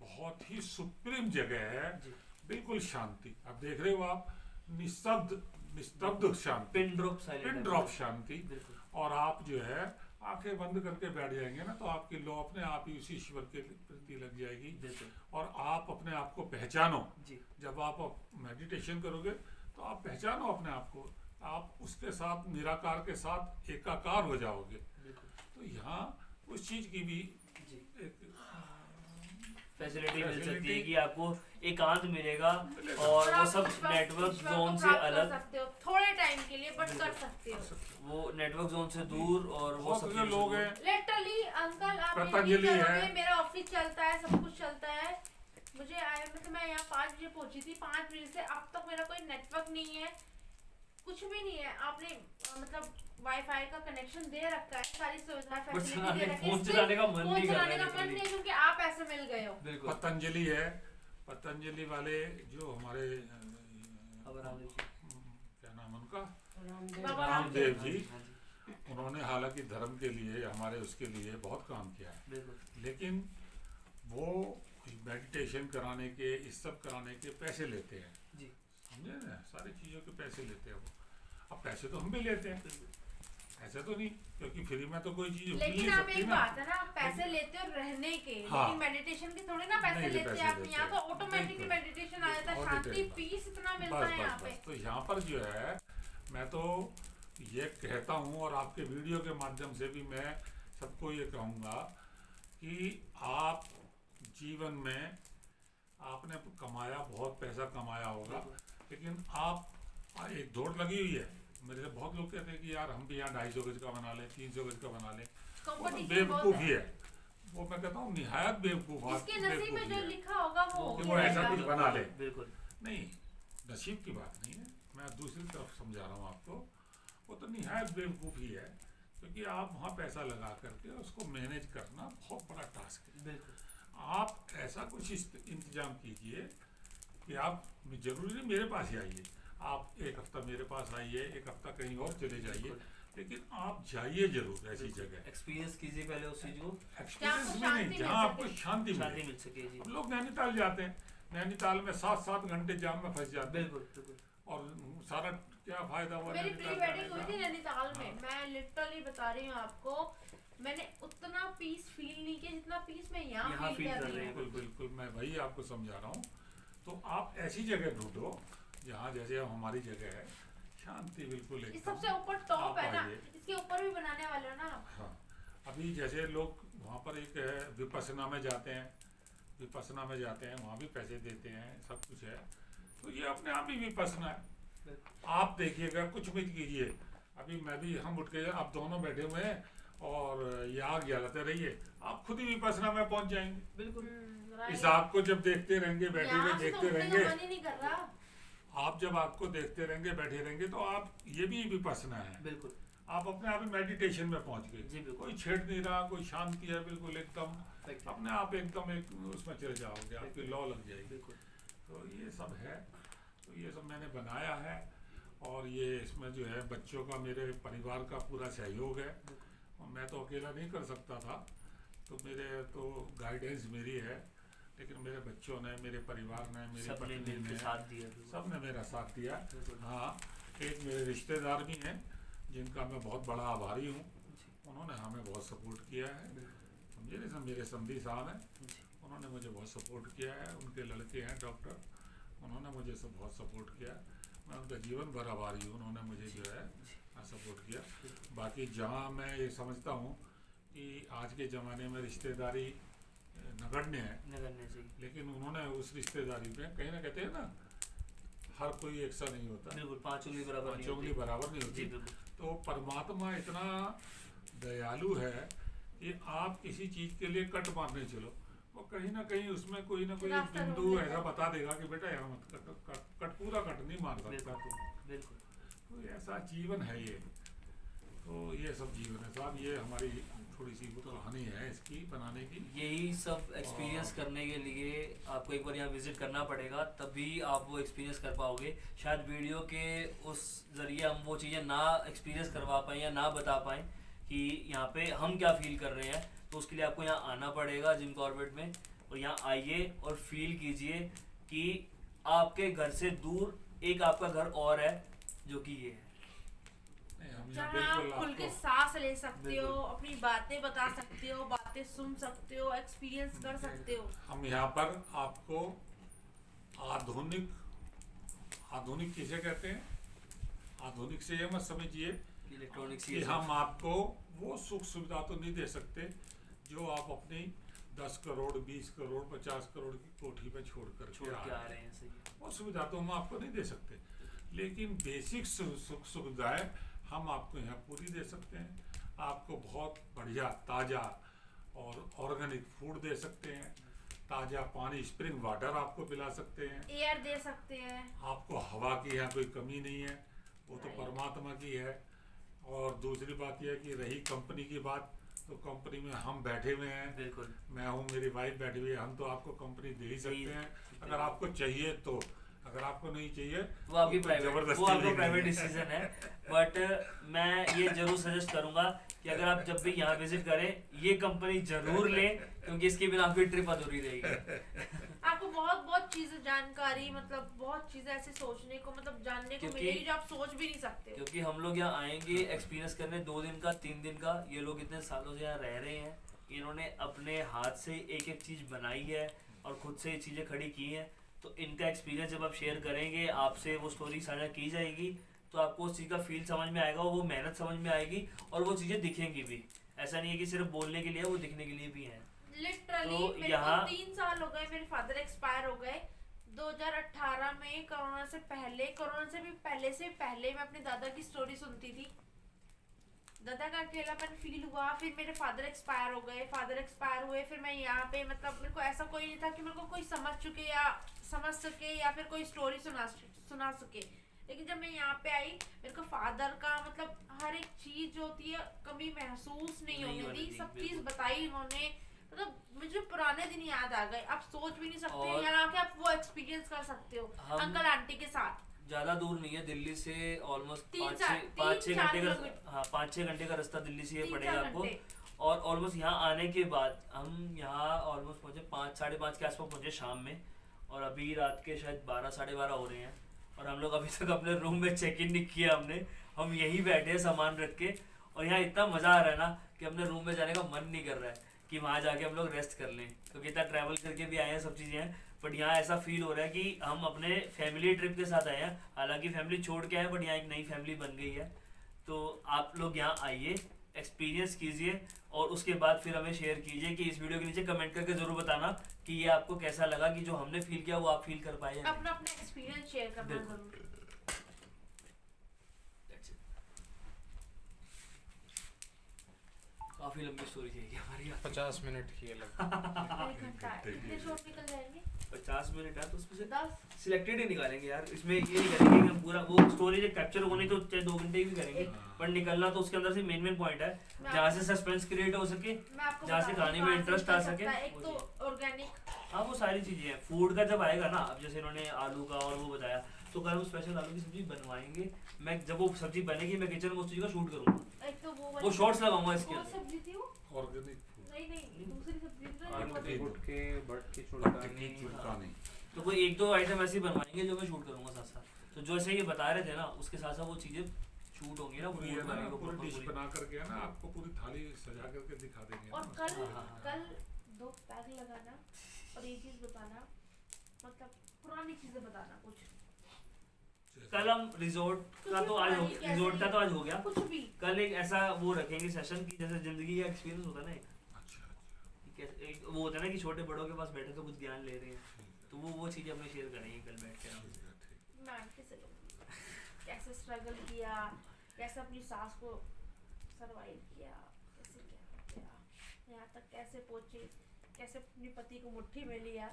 बहुत ही सुप्रीम जगह है। जी। बिल्कुल शांति, अब देख रहे हो आप, निस्तब्ध शांति, pin drop silent, pin drop शांति। बिल्कुल। और आप जो है आंखें बंद करके बैठ जाएंगे ना, तो आपकी लो अपने आप ही उसी ईश्वर के प्रति लग जाएगी, बिल्कुल। और आप अपने आप को पहचानो। जी। जब आप मेडिटेशन करोगे तो आप पहचानो अपने आप को, आप उसके साथ निराकार के साथ एकाकार हो जाओगे। बिल्कुल। तो यहाँ उस चीज की भी जी। एक फैसिलिटी मिल सकती है फैसिलिटी कि आपको एकांत मिलेगा, मिलेगा। और वो आप सब ईश्वर- नेटवर्क ईश्वर को जोन से प्राप्त कर अलग, सकते हो थोड़े टाइम के लिए, बट कर सकते हो। वो नेटवर्क जोन से दूर, और वो बहुत सब से लोग हैं, लिटरली अंकल आप पतंजलि यकीन करोगे, है। मेरा ऑफिस चलता है, सब कुछ चलता है, मुझे आया मतलब मैं यहाँ 5 बजे पहुंची थी, 5 बजे से अब तक मेरा कोई नेटवर्क नहीं है, कुछ भी नहीं है। आपने मतलब वाईफाई का कनेक्शन दे रखा है, सारी सुविधा फैसिलिटी दे रखी है, फोन चलाने का मन फोन नहीं कर चलाने का रहा मन नहीं है, क्योंकि आप ऐसे मिल गए हो। बिल्कुल। पतंजलि है, पतंजलि वाले जो हमारे अब रामदेव जी। क्या नाम है उनका, बाबा रामदेव जी, हाँ जी। उन्होंने हालांकि धर्म के लिए, हमारे उसके लिए बहुत काम किया है, बिल्कुल। लेकिन वो मेडिटेशन कराने के, इस सब कराने के पैसे लेते हैं। जी। समझे ना, सारी चीज़ों के पैसे लेते हैं वो। अब पैसे तो हम भी लेते हैं, ऐसा तो नहीं, क्योंकि फ्री में तो कोई चीज़ मिल नहीं लेकिन आप सकती एक ना। बात है ना, आप पैसे लेते हो रहने के, हाँ। लेकिन मेडिटेशन के थोड़े ना पैसे नहीं, लेते पैसे हैं आप। लेते यहाँ तो हैं। ऑटोमेटिकली बिल्कुल। मेडिटेशन आ जाता है, और शांति डिटेल पीस इतना मिलता बस है यहाँ बस पे। बस। तो यहाँ पर जो है, मैं तो ये कहता हूँ, और आपके वीडियो के माध्यम से भी मैं सबको ये कहूँगा कि आप जीवन में आपने कमाया, बहुत पैसा कमाया होगा, लेकिन आप एक दौड़ लगी हुई है। मेरे से बहुत लोग कहते हैं कि यार हम भी यहाँ 250 गज का बना लें, 300 गज का बना लें। वो तो कंपटीशन बहुत बेवकूफ़ी है। है, वो मैं कहता हूँ निहायत बेवकूफ़ इसके नसीब में जो लिखा होगा वो हो कि ही वो ऐसा रहेगा। कुछ बना ले। बिल्कुल नहीं, नसीब की बात नहीं है, मैं दूसरी तरफ समझा रहा हूँ आपको। वो तो निहायत बेवकूफ़ी है, क्योंकि आप वहाँ पैसा लगा करके उसको मैनेज करना बहुत बड़ा टास्क है। बिल्कुल आप ऐसा कुछ इंतजाम कीजिए कि आप, जरूरी नहीं मेरे पास ही आइए, आप एक हफ्ता मेरे पास आइए, एक हफ्ता कहीं और चले जाइए, लेकिन आप जाइए जरूर ऐसी जगह, एक्सपीरियंस कीजिए पहले उस चीज को, एक्सपीरियंस आपको में नहीं, शांति जहाँ मिल आपको सके। शांति शांति मिले। मिल सके जी। हम लोग नैनीताल जाते हैं, नैनीताल में 7-7 घंटे जाम में फंस जाते हैं, बिल्कुल बिल्कुल और सारा क्या फायदा हुआ मेरी प्री नैनीताल वेडिंग हुई जाने थी का? नैनीताल में, हाँ। मैं लिटरली बता रही हूँ आपको, मैंने उतना पीस फील नहीं किया जितना पीस मैं यहाँ यहाँ फील feel कर कर रही रहे हूँ। हैं। बिल्कुल बिल्कुल, मैं वही आपको समझा रहा हूँ। तो आप ऐसी जगह ढूंढो जहाँ, जैसे हमारी जगह है, शांति बिल्कुल इस एकदम। सबसे ऊपर टॉप आप है ना, आइए। इसके ऊपर भी बनाने वाले हो ना आप। हाँ, अभी जैसे लोग वहाँ पर एक है विपස්සना में जाते हैं, विपස්සना में जाते हैं, वहाँ भी पैसे देते हैं, सब कुछ है। तो ये अपने आप ही विपස්සना है। आप देखिएगा, कुछ मत कीजिए, अभी मैं भी, हम उठ के, आप दोनों बैठे हुए हैं और ये आग जलाते रहिए, आप खुद ही विपස්සना में पहुँच जाएंगे। बिल्कुल इस आग को जब देखते रहेंगे, बैठे हुए यहाँ से तो देखते उठने रहेंगे, का मन ही नहीं कर रहा। आप जब आपको देखते रहेंगे, बैठे रहेंगे, तो आप, ये भी विपස්සना है। बिल्कुल आप अपने आप ही मेडिटेशन में पहुंच जी, गए, बिल्कुल। कोई छेड़ नहीं रहा, कोई शांति है बिल्कुल एकदम, Perfect. अपने आप एकदम एक उसमें चले जाओगे, आपकी लॉ लग जाएगी। बिल्कुल तो ये सब है, तो ये सब मैंने बनाया है, और ये इसमें जो है बच्चों का, मेरे परिवार का पूरा सहयोग है, और मैं तो अकेला नहीं कर सकता था, तो मेरे तो गाइडेंस मेरी है, लेकिन मेरे बच्चों ने, मेरे परिवार ने, मेरी सबने पत्नी मिलकर ने, साथ दिया। सबने मेरा साथ दिया। बिल्कुल। हाँ, एक मेरे रिश्तेदार भी हैं जिनका मैं बहुत बड़ा आभारी हूँ, उन्होंने हमें बहुत सपोर्ट किया है। समझे नहीं, सब मेरे समधी साहब हैं, जी, उन्होंने मुझे बहुत सपोर्ट किया है, उनके लड़के हैं डॉक्टर, उन्होंने मुझे सब बहुत सपोर्ट किया, मैं उनका जीवन भर आभारी हूँ, उन्होंने मुझे जो है सपोर्ट किया। बाकी जहाँ मैं ये समझता हूँ कि आज के ज़माने में रिश्तेदारी नगण्य है, नगण्य से लेकिन उन्होंने उस रिश्तेदारी में, कहीं ना कहते हैं ना, हर कोई एक सा नहीं होता, बिल्कुल 5 उंगली बराबर नहीं 5 उंगली होती। बराबर नहीं जी होती। बिल्कुल तो परमात्मा इतना दयालु है कि आप किसी चीज़ के लिए कट मारने चलो, वो कहीं ना कहीं उसमें कोई ना कोई रास्ता बिंदु ढूंढ ऐसा लेगा। बता देगा कि बेटा यहाँ मत कट, कट पूरा कट नहीं मार सकता बिल्कुल तुम। बिल्कुल तो ऐसा जीवन है ये, तो ये सब जीवन है साहब, ये हमारी थोड़ी सी कहानी है इसकी बनाने की। यही सब एक्सपीरियंस करने के लिए आपको एक बार यहाँ विजिट करना पड़ेगा, तभी आप वो एक्सपीरियंस कर पाओगे। शायद वीडियो के उस जरिए हम वो चीज़ें ना एक्सपीरियंस करवा पाएँ या ना बता पाएँ कि यहाँ पे हम क्या फील कर रहे हैं, तो उसके लिए आपको यहाँ आना पड़ेगा जिम कॉर्बेट में, और यहाँ आइए और फील कीजिए कि आपके घर से दूर एक आपका घर और है, जो कि ये है। नहीं, हम यहाँ जहाँ बिल्कुल आप खुल के आपको, सांस ले सकते हो, बिल्कुल। अपनी बातें बता सकते हो, बातें सुन सकते हो, एक्सपीरियंस कर सकते हो। हम यहाँ पर आपको आधुनिक, आधुनिक किसे कहते हैं, आधुनिक से ये मत समझिए इलेक्ट्रॉनिक्स कि हम आपको वो सुख सुविधा तो नहीं दे सकते जो आप अपनी 10 करोड़ 20 करोड़ 50 करोड़ की कोठी पे छोड़ कर छोड़ के आ रहे हैं। सही है। वो सुविधा तो हम आपको नहीं दे सकते, लेकिन बेसिक सुख सुविधाएं हम आपको यहाँ पूरी दे सकते हैं। आपको बहुत बढ़िया ताज़ा और ऑर्गेनिक फूड दे सकते हैं, ताज़ा पानी स्प्रिंग वाटर आपको पिला सकते हैं, एयर दे सकते हैं। आपको हवा की यहाँ कोई कमी नहीं है, वो तो परमात्मा की है। और दूसरी बात यह है कि रही कंपनी की बात, तो कंपनी में हम बैठे हुए हैं, बिल्कुल मैं हूँ, मेरी वाइफ बैठी हुई है, हम तो आपको कंपनी दे ही सकते हैं अगर आपको चाहिए तो। अगर आपको नहीं चाहिए वो आपकी तो प्राइवेट, जबरदस्ती वो आपका नहीं प्राइवेट है। डिसीजन है। बट मैं ये जरूर सजेस्ट करूंगा कि अगर आप जब भी यहाँ विजिट करें, ये कंपनी जरूर लें, क्योंकि इसके बिना आपकी ट्रिप अधूरी रहेगी। आपको बहुत बहुत चीजें जानकारी, मतलब बहुत चीजें ऐसे सोचने को, मतलब जानने को क्योंकि- मिलेगी जो आप सोच भी नहीं सकते। क्योंकि हम लोग यहाँ आएंगे एक्सपीरियंस करने 2 दिन का 3 दिन का, ये लोग इतने सालों से यहाँ रह रहे हैं, इन्होंने अपने हाथ से एक एक चीज़ बनाई है और खुद से ये चीज़ें खड़ी की हैं, तो इनका एक्सपीरियंस जब आप शेयर करेंगे, आपसे वो स्टोरी साझा की जाएगी, तो आपको उस चीज़ का फील समझ में आएगा, वो मेहनत समझ में आएगी, और वो चीज़ें दिखेंगी भी। ऐसा नहीं है कि सिर्फ बोलने के लिए, वो दिखने के लिए भी हैं। लिटरली तो मेरे को यहाँ 3 साल हो गए, मेरे फादर एक्सपायर हो गए 2018 में। कोरोना से पहले, कोरोना से भी पहले मैं अपने दादा की स्टोरी सुनती थी। दादा का अकेलापन फील हुआ, फिर मेरे फादर एक्सपायर हो गए, फादर एक्सपायर हुए, फिर मैं यहाँ पे मतलब मेरे को ऐसा कोई नहीं था कि मेरे को कोई समझ सके या फिर कोई स्टोरी सुना सके। लेकिन जब मैं यहाँ पे आई, मेरे को फादर का मतलब हर एक चीज जो होती है कभी महसूस नहीं होने दी, सब चीज बताई उन्होंने। मतलब मुझे पुराने दिन याद आ गए, आप सोच भी नहीं सकते यहाँ आके आप वो एक्सपीरियंस कर सकते हो अंकल आंटी के साथ। ज्यादा दूर नहीं है दिल्ली से, ऑलमोस्ट 5-6 घंटे का, हाँ 5-6 घंटे का रास्ता दिल्ली से ये पड़ेगा आपको। और ऑलमोस्ट यहाँ आने के बाद हम यहाँ ऑलमोस्ट पहुँचे 5-5:30 के आसपास पहुँचे शाम में, और अभी रात के शायद 12-12:30 हो रहे हैं, और हम लोग अभी तक अपने रूम में चेक इन नहीं किया हमने। हम यहीं बैठे हैं सामान रख के, और यहाँ इतना मज़ा आ रहा है ना कि अपने रूम में जाने का मन नहीं कर रहा है कि वहाँ जाके हम लोग रेस्ट कर लें, क्योंकि इतना ट्रैवल करके भी आए हैं, सब चीज़ें हैं। बट यहाँ ऐसा फील हो रहा है कि हम अपने फैमिली ट्रिप के साथ आए हैं। हालांकि फैमिली छोड़ के आए, बट यहाँ एक नई फैमिली बन गई है। तो आप लोग यहाँ आइए, एक्सपीरियंस कीजिए, और उसके बाद फिर हमें शेयर कीजिए कि इस वीडियो के नीचे कमेंट करके ज़रूर बताना कि ये आपको कैसा लगा, कि जो हमने फील किया वो आप फील कर पाए। अपना एक्सपीरियंस शेयर करना जरूर। काफी लंबी स्टोरी जाएगी हमारी, 50 मिनट की है लगभग। 1 घंटा कितने शॉट निकल जाएंगे? 50 मिनट है, तो उसमें से 10 सिलेक्टेड ही निकालेंगे यार। इसमें ये नहीं करेंगे कि हम पूरा वो स्टोरी जो कैप्चर होनी तो चाहे 2 घंटे भी करेंगे, पर निकलना तो उसके अंदर से मेन पॉइंट है जहाँ से सस्पेंस क्रिएट हो सके, जहाँ से कहानी में इंटरेस्ट आ सके। एक तो ऑर्गेनिक, हाँ वो सारी चीजें हैं। फूड का जब आएगा ना, अब जैसे इन्होंने आलू का और वो बताया, तो कल हम स्पेशल आलू की सब्जी बनवाएंगे। मैं जब वो सब्जी बनेगी मैं किचन में उस चीज का शूट करूंगा, एक तो वो शॉर्ट्स लगाऊंगा इसके वो अंदर। सब्जी थी वो, ऑर्गेनिक फूड, नहीं दूसरी सब्जी थी ना, आलू वो की वाली। के बट की छुड़कानी। चुड़कानी। तो कोई 1-2 आइटम ऐसे बनवाएंगे जो मैं शूट करूंगा साथ साथ। तो जैसे ये बता रहे थे ना, उसके साथ साथ वो चीजें शूट होंगी ना, पूरी है food ना, वाली वो पूरी proper डिश पूरी। बना करके है ना, आपको पूरी थाली सजा करके दिखा देंगे और ना। कल 2 पैक लगाना और ये चीज बताना, मतलब पुरानी चीजें बताना कुछ। कल हम रिजोर्ट का तो आज हो गया, रिजोर्ट का तो आज हो गया। कुछ भी कल एक ऐसा वो रखेंगे सेशन की जैसे जिंदगी का एक्सपीरियंस होता है ना, अच्छा एक वो होता है ना कि छोटे बड़ों के पास बैठे तो कुछ ज्ञान ले रहे हैं, तो वो चीजें अपने शेयर करेंगे कल बैठ के हम। मैं आंटी से लूंगी, कैसे स्ट्रगल किया, कैसे अपनी सास को सरवाइव किया, कैसे क्या किया, यहाँ तक कैसे पहुंचे, कैसे अपने पति को मुट्ठी में लिया।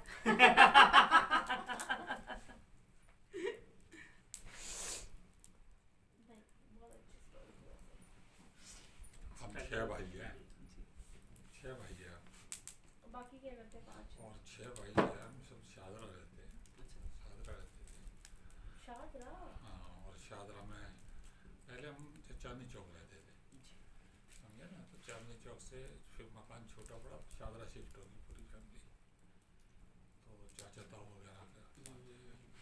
नहीं, बहुत अच्छी स्टोरी थी वैसे। हम 6 भाई हैं, 6 भाई हैं, बाकी क्या करते 5? और 6 भाई हैं, हम सब शादरा रहते हैं, शादरा रहते थे। शादरा? हाँ, और शादरा में पहले हम चांदनी चौक रहते थे, समझे ना। तो चांदनी चौक से फिर मकान छोटा बड़ा, शादरा शिफ्ट होगी पूरी फैमिली। तो चाचा ताऊ वगैरह का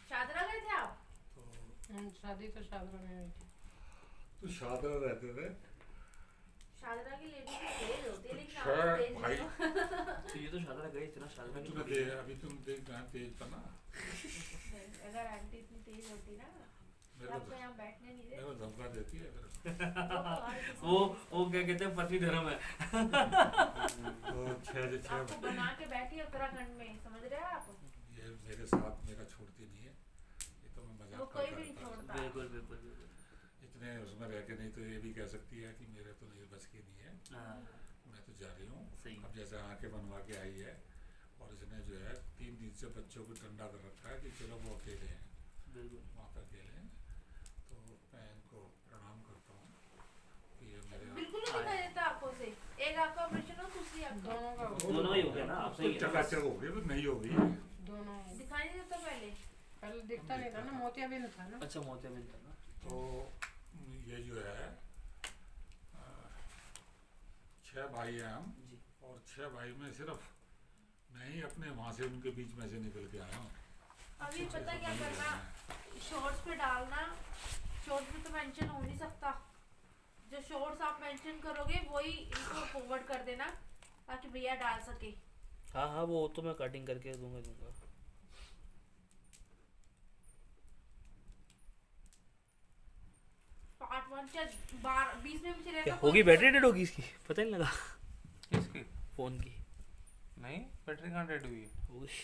शादरा गए थे आप? तो शादी तो शादरा में हुई थी। तो शादरा रहते थे। शादरा की लेडीज तेज होती है, लेकिन 6 आप तेज भाई। नहीं हो। तो ये तो शादरा गए थे ना, शादरा की तुम्हें देख, अभी तुम देख रहे हैं तेज था ना। अगर आंटी इतनी तेज होती ना, मेरे आपको को यहाँ बैठने नहीं मेरे देती। को धमका देती है फिर। वो क्या कहते हैं, पति धर्म है। तो 6 आपको बना के बैठी है उत्तराखंड में, समझ रहे हैं आप? ये मेरे साथ मेरा छोड़ती नहीं है, ये तो मैं वो मजाक कोई करता भी नहीं रहता हूँ। छोड़ता। बिल्कुल बिल्कुल बिल्कुल। इतने उसमें रह के नहीं तो ये भी कह सकती है कि मेरे तो नहीं बस की नहीं है, हाँ, मैं तो जा रही हूँ। सही। अब जैसे आके बनवा के आई है, और इसने जो है 3 दिन से बच्चों को ठंडा कर रखा है कि चलो वो अकेले हैं, बिल्कुल। वहाँ पे अकेले हैं। तो मैं इनको प्रणाम करता हूँ कि ये मेरे बिल्कुल नहीं दिखाई देता आंखों से। एक आंख का ऑपरेशन हो, दूसरी आंख का दोनों का दोनों ही हो गया ना, आप सही है। चकाचक हो गई, तो नहीं हो गई। दोनों दिखाई नहीं देता पहले। पहले दिखता नहीं था ना, मोतियाबिंद था ना। अच्छा मोतियाबिंद था ना। तो ये जो है 6 भाई हैं हम, जी। और 6 भाई में सिर्फ मैं ही अपने वहाँ से उनके बीच में से निकल के आया हूँ। अभी पता क्या करना, शॉर्ट्स पे डालना, शॉर्ट्स पे तो मेंशन हो नहीं सकता। जो शॉर्ट्स आप मेंशन करोगे वही इनको फॉरवर्ड कर देना, ताकि भैया डाल सके। हाँ हाँ, वो तो मैं कटिंग करके दूंगा। पार्ट 1 क्या 20 में भी चलेगा। क्या होगी बैटरी डेड होगी इसकी, पता नहीं लगा। किसकी? फोन की नहीं बैटरी कहाँ डेड हुई है? उश।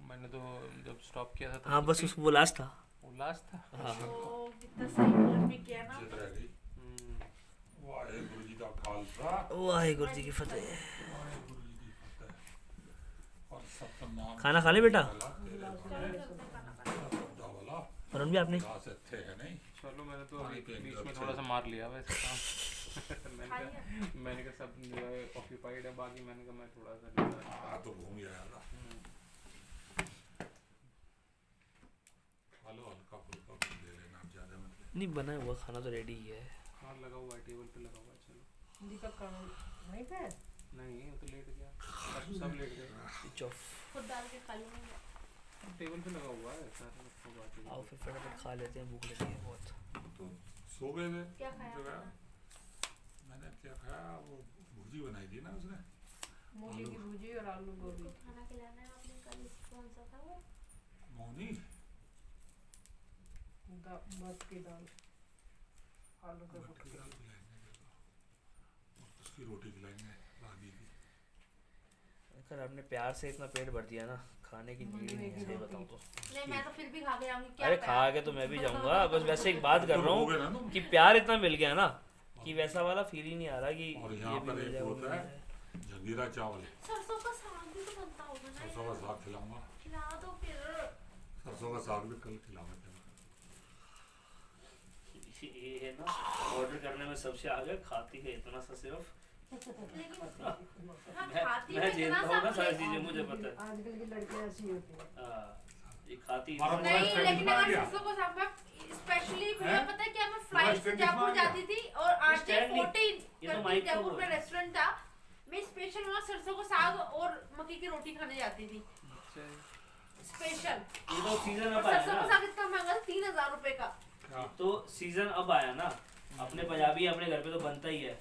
मैंने तो जब स्टॉप किया था तब हाँ तो बस थी। उस वो लास्ट था। वो लास्ट था। हाँ ओ कितना सही बोल भी किया ना जित रह गई हम्म, वाहेगुरु जी का खालसा वाहिगुरु जी की फतेह। वाहेगुरु जी की फतेह और सतनाम खाना खा ले बेटा। वरुण भी आपने? थे है नहीं चलो मैंने तो पानी अभी पे बीच एकदम में से। थोड़ा सा मार लिया वैसे काम। मैंने कहा सब ऑक्यूपाइड है, बाकी मैंने कहा मैं थोड़ा सा हाँ तो घूम ही आया था खा लो हल्का फुल्का कुछ ले लेना आप ज्यादा मत ले नहीं, बना हुआ खाना तो रेडी ही है। हाँ लगा हुआ है, टेबल पे लगा हुआ है। चलो दीपक का नहीं पे नहीं वो तो लेट गया, सब लेट गए। Switch off. खुद डाल के खा लूंगी टेबल पे लगा हुआ है सारा रखा हुआ है। आओ फिर फटाफट खा लेते हैं, भूख लगी है बहुत। तो सो गए थे क्या खाया जो है, आपने? मैंने क्या खाया वो भुर्जी बनाई थी ना उसने मूली की भुजी और आलू गोभी। उसको खाना खिलाना है आपने कल कौन सा था वो मौनी मस्त की दाल आलू का मटर की भुजी। दाल खिलाएंगे उसकी रोटी खिलाएंगे रागी की। अगर आपने प्यार से इतना पेट भर दिया ना, खाने की नीड ही नहीं है, सही बताऊं तो। नहीं मैं तो फिर भी खा के आऊंगी क्या अरे प्यार? खा के तो मैं भी जाऊंगा, बस वैसे एक बात कर रहा हो हूँ गए ना तुम। कि प्यार इतना मिल गया ना कि वैसा वाला फील ही नहीं आ रहा कि और ये यहाँ भी पर मिल एक जाए, वो होता भी है मिल जाए। जंगीरा चावल सरसों का साग भी तो बनता होगा ना सरसों का साग खिलाऊंगा खिला दो फिर सरसों का साग भी कल खिलाऊंगा ये है ना, ऑर्डर करने में सबसे आगे, खाती है इतना सा सिर्फ। लेकिन हाँ मैं खाती मैं है इतना जानता हूँ ना सा सारी चीजें, मुझे पता है। आजकल की लड़कियां ऐसी होती हैं। हाँ, ये खाती हमारा है। पूरा नहीं स्टैंड लेकिन खा अगर गया। सरसों को साग में स्पेशली मुझे हैं? पता है कि मैं पूरा फ्लाइट से स्टैंड जयपुर खा गया। जाती थी और आरजे स्टैंड नहीं, 14 ये तो करके माइक का जयपुर वो में है। रेस्टोरेंट था, मैं स्पेशल वहाँ सरसों को साग और मक्की की रोटी खाने जाती थी स्पेशल। ये तो सीजन और अब आया सरसों का ना, साग इतना महंगा था 3000 रुपए का। क्या तो सीजन अब आया ना, अपने पंजाबी अपने घर पे तो बनता ही है,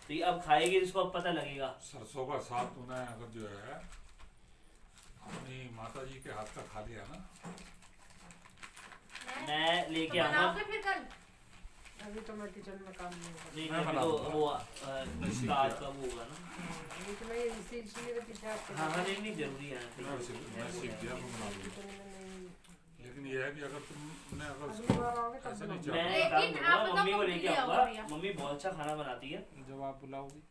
तो ये अब खाएगी जिसको अब पता लगेगा। सरसों का साग तूने अगर जो है अपनी माता जी के हाथ का खा लिया ना मैं लेके तो आऊंगा। बनाओगे फिर कल? अभी तो मैं किचन में काम नहीं करती। नहीं मैं अभी बना तो दूंगा। वो इसका आज का वो होगा ना। अभी तो मैं इसलिए तो पीछे आपके हाँ हाँ, नहीं जरूरी है ना, मैं सीख गया मैं बना दूंगा। किचन में नहीं। लेकिन ये है कि अगर तुमने अगर अगली बार आओगे तब ऐसा नहीं बनाऊंगा। मैं एक काम लेकिन करूंगा, आप मम्मी को बताओ लेके कब आऊंगा। लिया होगा मम्मी बहुत अच्छा खाना बनाती है। जब आप बुलाओगी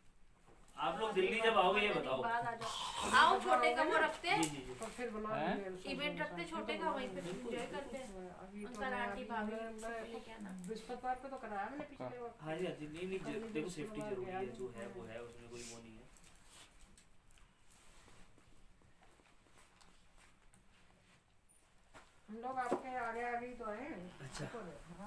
आप लोग दिल्ली जब आओगे ये बताओ। बाद आ जाओ। आओ छोटे का वो रखते हैं, जी जी जी। तो फिर बना हैं? लेंगे। इवेंट रखते हैं छोटे का, वहीं पे एंजॉय करते हैं। अभी तो अंकल मैं आंटी भाभी मैं- सबको लेके आना। बृहस्पतिवार को तो कराया मैंने पिछले बार। हाँ जी हाँ जी, नहीं नहीं देखो सेफ्टी जरूरी है, जो है वो है, उसमें कोई वो नहीं है। हम लोग आपके आगे आगे ही तो आए हैं। अच्छा। हाँ।